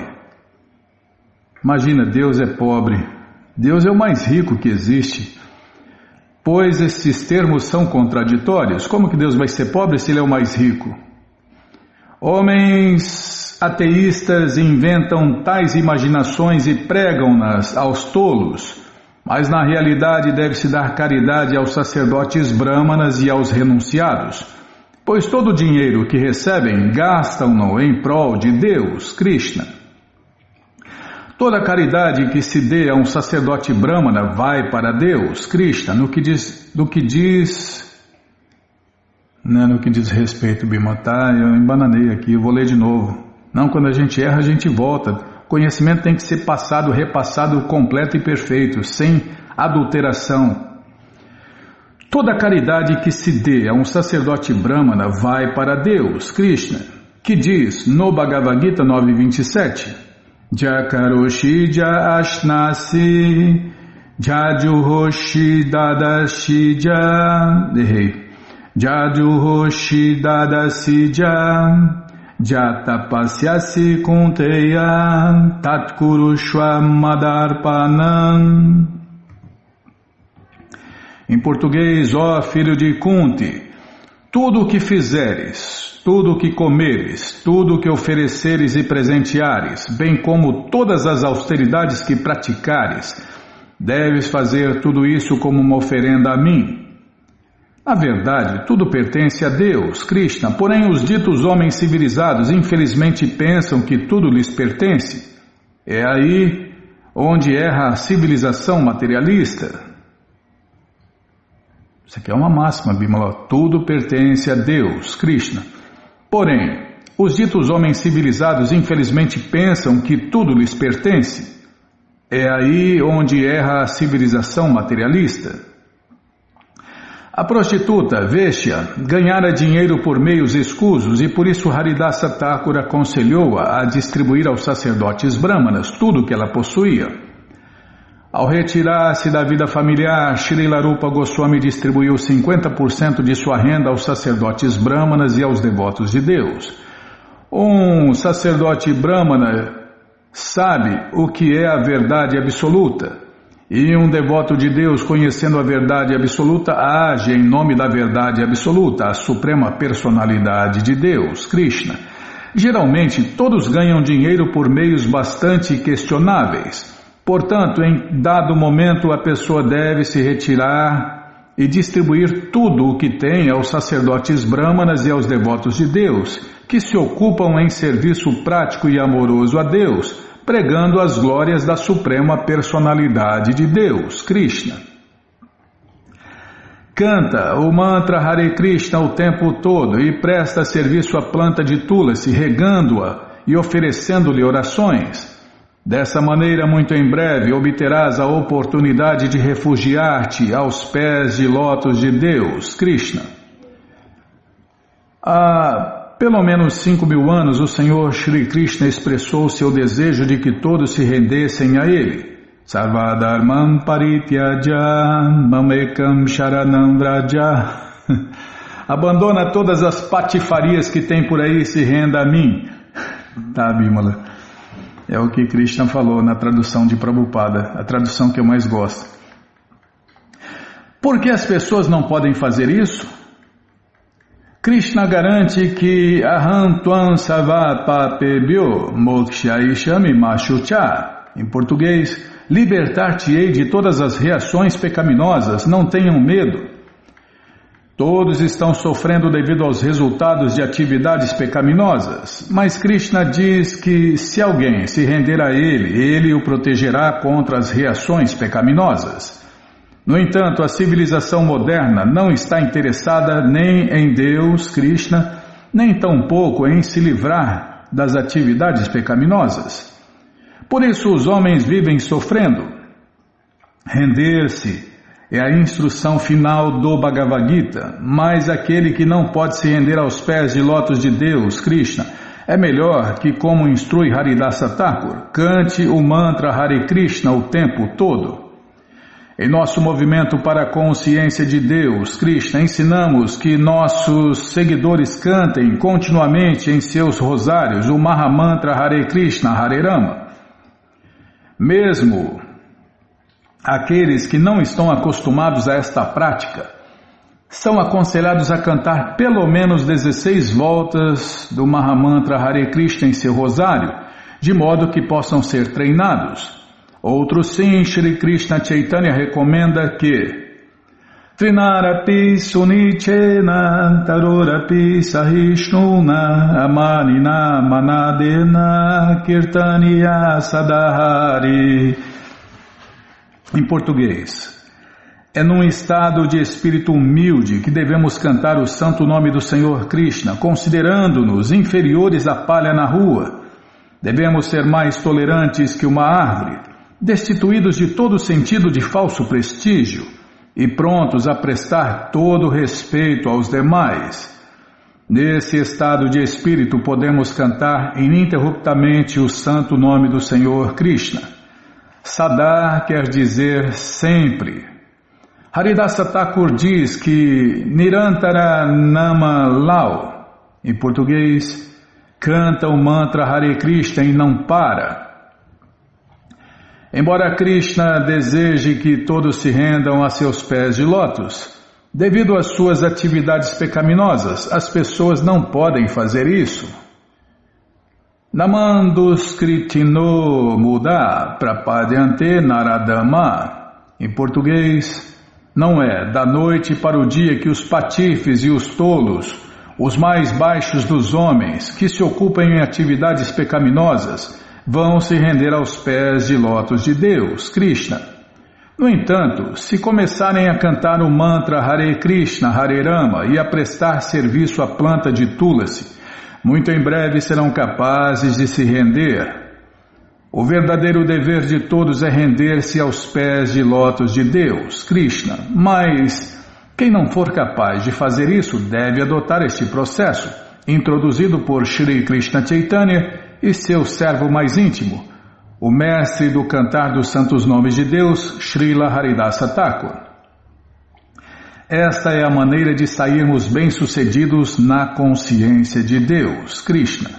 Imagina, Deus é pobre. Deus é o mais rico que existe. Pois esses termos são contraditórios. Como que Deus vai ser pobre se Ele é o mais rico? Homens ateístas inventam tais imaginações e pregam-nas aos tolos, mas na realidade deve-se dar caridade aos sacerdotes brahmanas e aos renunciados, pois todo o dinheiro que recebem gastam-no em prol de Deus, Krishna. Toda caridade que se dê a um sacerdote brahmana vai para Deus, Krishna, no que diz respeito, Bimata, eu embananei aqui, eu vou ler de novo. Não, quando a gente erra, a gente volta. O conhecimento tem que ser passado, repassado completo e perfeito, sem adulteração. Toda caridade que se dê a um sacerdote brahmana vai para Deus, Krishna, que diz no Bhagavad Gita 9.27, Jakaroshi Ashnasi Jajuhoshi Dadashi Jajuhoshi Dadasi Jatapasyasi Kunteya Tatkurushva Madarpanam. Em português, ó filho de Kunti, tudo o que fizeres, tudo o que comeres, tudo o que ofereceres e presenteares, bem como todas as austeridades que praticares, deves fazer tudo isso como uma oferenda a mim. Na verdade, tudo pertence a Deus, Krishna, porém os ditos homens civilizados infelizmente pensam que tudo lhes pertence. É aí onde erra a civilização materialista. Isso aqui é uma máxima, Bimala. Tudo pertence a Deus, Krishna. Porém, os ditos homens civilizados infelizmente pensam que tudo lhes pertence. É aí onde erra a civilização materialista. A prostituta, Veshya, ganhara dinheiro por meios escusos e por isso Haridasa Thakur aconselhou-a a distribuir aos sacerdotes brahmanas tudo o que ela possuía. Ao retirar-se da vida familiar, Srila Rupa Goswami distribuiu 50% de sua renda aos sacerdotes brahmanas e aos devotos de Deus. Um sacerdote brahmana sabe o que é a verdade absoluta. E um devoto de Deus, conhecendo a verdade absoluta, age em nome da verdade absoluta, a suprema personalidade de Deus, Krishna. Geralmente, todos ganham dinheiro por meios bastante questionáveis. Portanto, em dado momento, a pessoa deve se retirar e distribuir tudo o que tem aos sacerdotes brahmanas e aos devotos de Deus, que se ocupam em serviço prático e amoroso a Deus, pregando as glórias da suprema personalidade de Deus, Krishna. Canta o mantra Hare Krishna o tempo todo e presta serviço à planta de Tulasi, regando-a e oferecendo-lhe orações. Dessa maneira, muito em breve, obterás a oportunidade de refugiar-te aos pés de lótus de Deus, Krishna. Pelo menos 5.000 anos, o Senhor Shri Krishna expressou seu desejo de que todos se rendessem a Ele. Sarvadharmam parityaja mamekam sharanam vraja. Abandona todas as patifarias que tem por aí e se renda a mim. Tá, Bimala. É o que Krishna falou na tradução de Prabhupada, a tradução que eu mais gosto. Por que as pessoas não podem fazer isso? Krishna garante que aham tvam sarva papebhyo mokshaishami mashucha. Em português, libertar-te-ei de todas as reações pecaminosas, não tenham medo. Todos estão sofrendo devido aos resultados de atividades pecaminosas, mas Krishna diz que se alguém se render a ele o protegerá contra as reações pecaminosas. No entanto, a civilização moderna não está interessada nem em Deus, Krishna, nem tampouco em se livrar das atividades pecaminosas. Por isso os homens vivem sofrendo. Render-se É a instrução final do Bhagavad Gita, mas aquele que não pode se render aos pés de lótus de Deus, Krishna, é melhor que, como instrui Haridasa Thakur, cante o mantra Hare Krishna o tempo todo. Em nosso movimento para a consciência de Deus, Krishna, ensinamos que nossos seguidores cantem continuamente em seus rosários o Mahamantra Hare Krishna Hare Rama. Mesmo aqueles que não estão acostumados a esta prática são aconselhados a cantar pelo menos 16 voltas do Mahamantra Hare Krishna em seu rosário, de modo que possam ser treinados. Outro sim, Shri Krishna Chaitanya recomenda que Trinarapi Sunichena Tarorapi Sahishnuna Amanina Manadena Kirtaniya Sadahari. Em português, é num estado de espírito humilde que devemos cantar o santo nome do Senhor Krishna, considerando-nos inferiores à palha na rua. Devemos ser mais tolerantes que uma árvore, destituídos de todo sentido de falso prestígio e prontos a prestar todo respeito aos demais. Nesse estado de espírito podemos cantar ininterruptamente o santo nome do Senhor Krishna. Sadá quer dizer sempre. Haridasa Thakur diz que Nirantara Nama Lau, em português, canta o mantra Hare Krishna e não para. Embora Krishna deseje que todos se rendam a seus pés de lótus, devido às suas atividades pecaminosas, as pessoas não podem fazer isso. Namanduskritino muda prapadyante naradama. Em português, não é da noite para o dia que os patifes e os tolos, os mais baixos dos homens, que se ocupam em atividades pecaminosas, vão se render aos pés de lótus de Deus, Krishna. No entanto, se começarem a cantar o mantra Hare Krishna, Hare Rama e a prestar serviço à planta de Tulasi, muito em breve serão capazes de se render. O verdadeiro dever de todos é render-se aos pés de lótus de Deus, Krishna, mas quem não for capaz de fazer isso deve adotar este processo, introduzido por Shri Krishna Chaitanya e seu servo mais íntimo, o mestre do cantar dos santos nomes de Deus, Srila Haridasa Thakur. Esta é a maneira de sairmos bem-sucedidos na consciência de Deus, Krishna.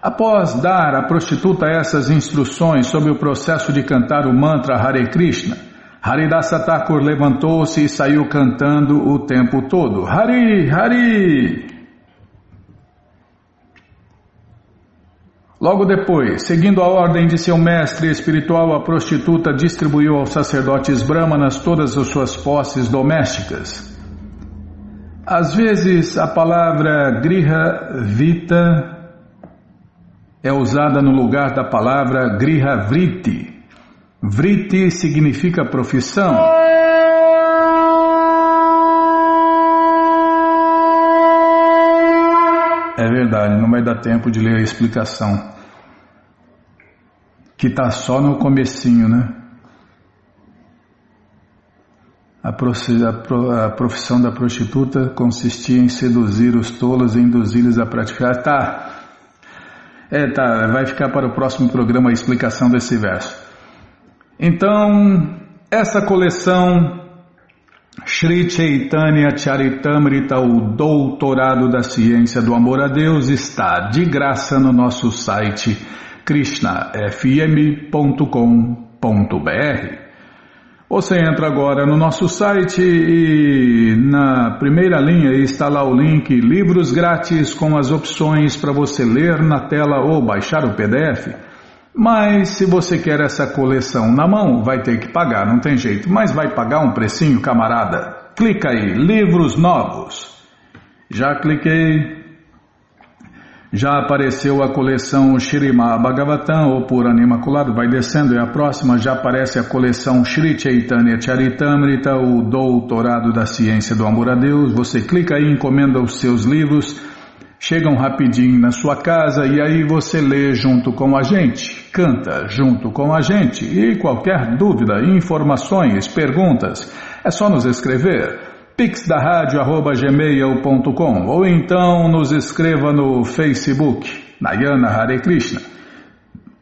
Após dar à prostituta essas instruções sobre o processo de cantar o mantra Hare Krishna, Haridasa Thakur levantou-se e saiu cantando o tempo todo. Hari, Hari! Logo depois, seguindo a ordem de seu mestre espiritual, a prostituta distribuiu aos sacerdotes brahmanas todas as suas posses domésticas. Às vezes, a palavra Griha Vita é usada no lugar da palavra Griha Vritti. Vritti significa profissão. É verdade, não vai dar tempo de ler a explicação, que está só no comecinho, né? A profissão da prostituta consistia em seduzir os tolos e induzi-los a praticar. Vai ficar para o próximo programa a explicação desse verso. Então, essa coleção Shri Chaitanya Charitamrita, o Doutorado da Ciência do Amor a Deus, está de graça no nosso site krishnafm.com.br. Você entra agora no nosso site e na primeira linha está lá o link Livros Grátis com as opções para você ler na tela ou baixar o PDF. Mas se você quer essa coleção na mão, vai ter que pagar, não tem jeito. Mas vai pagar um precinho, camarada? Clica aí, livros novos. Já cliquei. Já apareceu a coleção Śrīmad Bhagavatam, ou Purana Imaculado, vai descendo, é a próxima. Já aparece a coleção Shri Chaitanya Charitamrita, o Doutorado da Ciência do Amor a Deus. Você clica aí, encomenda os seus livros. Chegam rapidinho na sua casa e aí você lê junto com a gente, canta junto com a gente. E qualquer dúvida, informações, perguntas, é só nos escrever. pixdaradio@gmail.com ou então nos escreva no Facebook, Narayana Hare Krishna.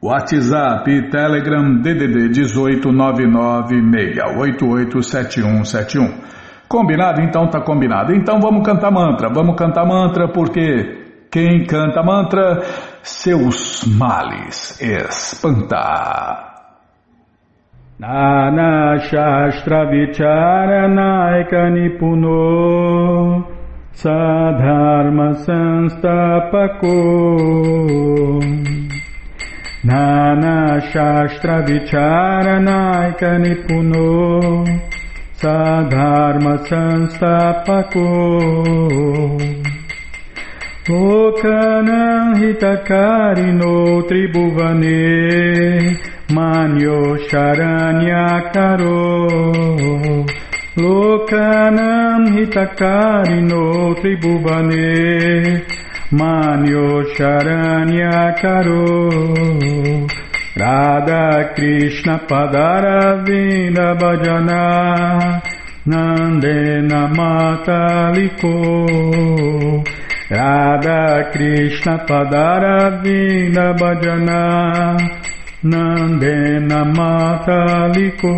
WhatsApp e Telegram DDD 18996887171. Combinado? Então tá combinado. Então vamos cantar mantra porque quem canta mantra, seus males espanta. Nana Shastra Vicharanaika Nipuno Sadharma Sanstapako Nana Shastra Vicharanaika Nipuno Sadharma Sanstapako Lokanam Hitakarino Tribhuvane Manyo Sharanyakaro Lokanam Hitakarino Tribhuvane Manyo Sharanyakaro Radha Krishna Padaravinda Bhajana Nandena Mataliko Radha Krishna Padaravinda Bhajana Nandena Mataliko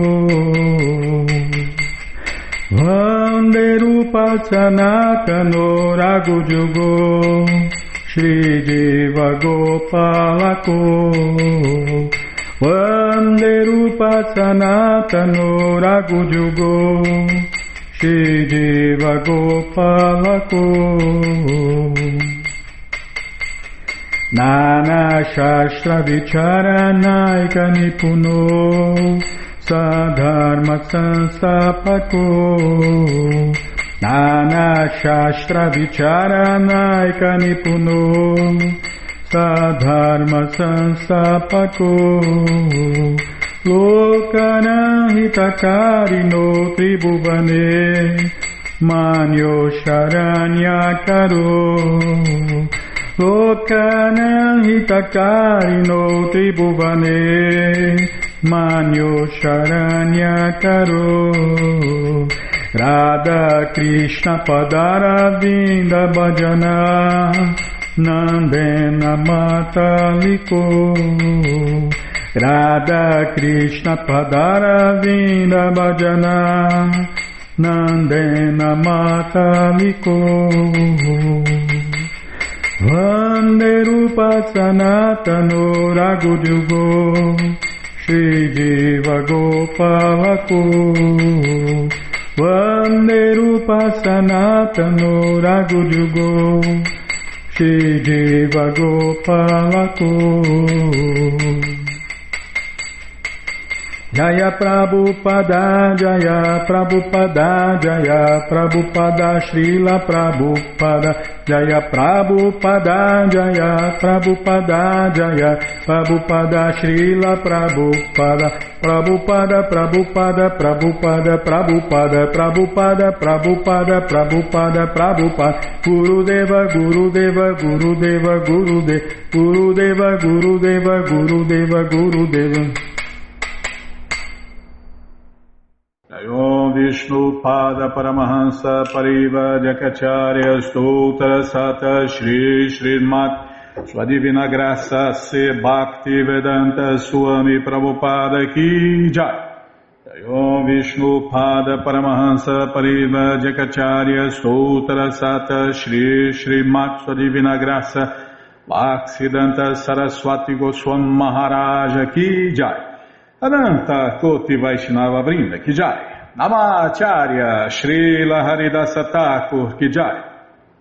Vande Rupa Sanatano Raghujugo Shri Jiva Gopalako Vande Rupa Sanatano Raghujugo Shri Jiva Gopalako Nana Shastra Vicharanaika Nipuno Sadharma Sanstapako Nana Shastra Vicharanaika Nipuno Sadharma Sanstapako Lokana Hitakarino Tribhuvane Manyo Sharanyakaro Lokana Hitakarino Tribhuvane Manyo Sharanyakaro Radha Krishna Padaravinda Bhajana Nandena Mataliko Radha Krishna Padaravinda Bhajana Nandena Mataliko Vande Rupa Sanatano Raghujugo Shri Jiva Gopalako Vande Rupa Sanatano Raghujugo Shri Jiva Gopalako Jaya Prabhupada, Jaya Prabhupada, Jaya Prabhupada, Srila Prabhupada, Jaya Prabhupada, Jaya Prabhupada, Jaya Prabhupada, Srila Prabhupada, Prabhupada, Prabhupada, Prabhupada, Prabhupada, Prabhupada, Prabhupada, Prabhupada, Prabhupada, Gurudeva, Gurudeva, Gurudeva, Gurudeva, Gurudeva, Gurudeva, Gurudeva, Gurudeva. Om Vishnu Pada Paramahansa Pariva Jakacharya Stoutra Sata Shri Srimat Sua Divina Graça Se Bhakti Vedanta Swami Prabhupada Ki Jai. Om Vishnu Pada Paramahansa Pariva Jakacharya Stoutra Sata Shri Srimat Sua Divina Graça Bhaktivedanta Saraswati Goswami Maharaja Ki Jai. Ananta Koti Vaishnava Vrinda Ki Jai. Namacharya Srila Haridasa Thakur Ki Jai.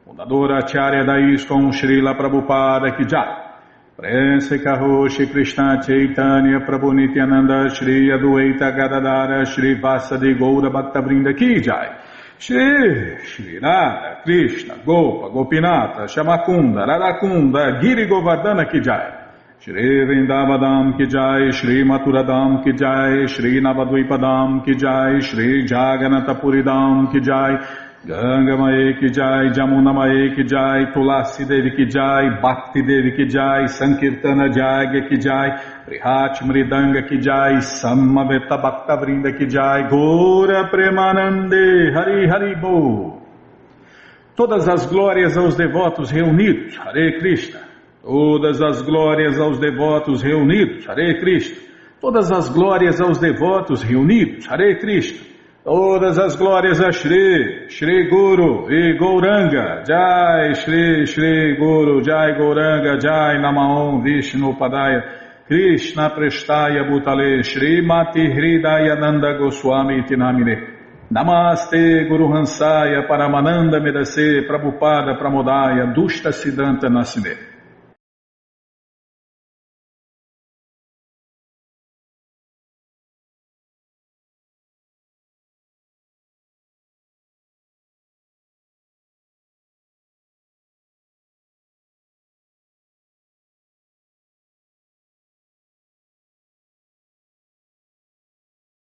Fundadora Acharya da ISKCON Srila Prabhupada Ki Jai. Prense Karoshi Krishna Chaitanya Prabhu Nityananda Shri Adueita Gadadara Shri Vasadi Goura Bhakta Vrinda Ki Jai. Shri Radha Krishna Gopa Gopinata Shamakunda Radakunda Giri Govardhana Ki Jai. Shri Vrindavadam Ki Jai, Shri Maturadam Ki Jai, Shri Navadvipadam Ki Jai, Shri Jaganatapuridam Ki Jai, Ganga Mae Ki Jai, Jamuna Mae Ki Jai, Tulasi Devi Ki Jai, Bhakti Devi Ki Jai, Sankirtana Jagya Ki Jai, Prihat Mridanga Ki Jai, Samaveta Bhakta Vrinda Ki Jai, Gora Premanande, Hari Hari Bo. Todas as glórias aos devotos reunidos, Hare Krishna. Todas as glórias aos devotos reunidos, Hare Krishna. Todas as glórias aos devotos reunidos, Hare Krishna. Todas as glórias a Shri, Shri Guru e Gauranga, Jai Shri, Shri Guru, Jai Gauranga, Jai Namaon Vishnu Padaya, Krishna Prestaya Bhutale, Shri Mati Hridaya Nanda Goswami Tinamine. Namaste Guru Hansaya Paramananda Medase Prabhupada Pramodaya Dushta Siddhanta Nasine.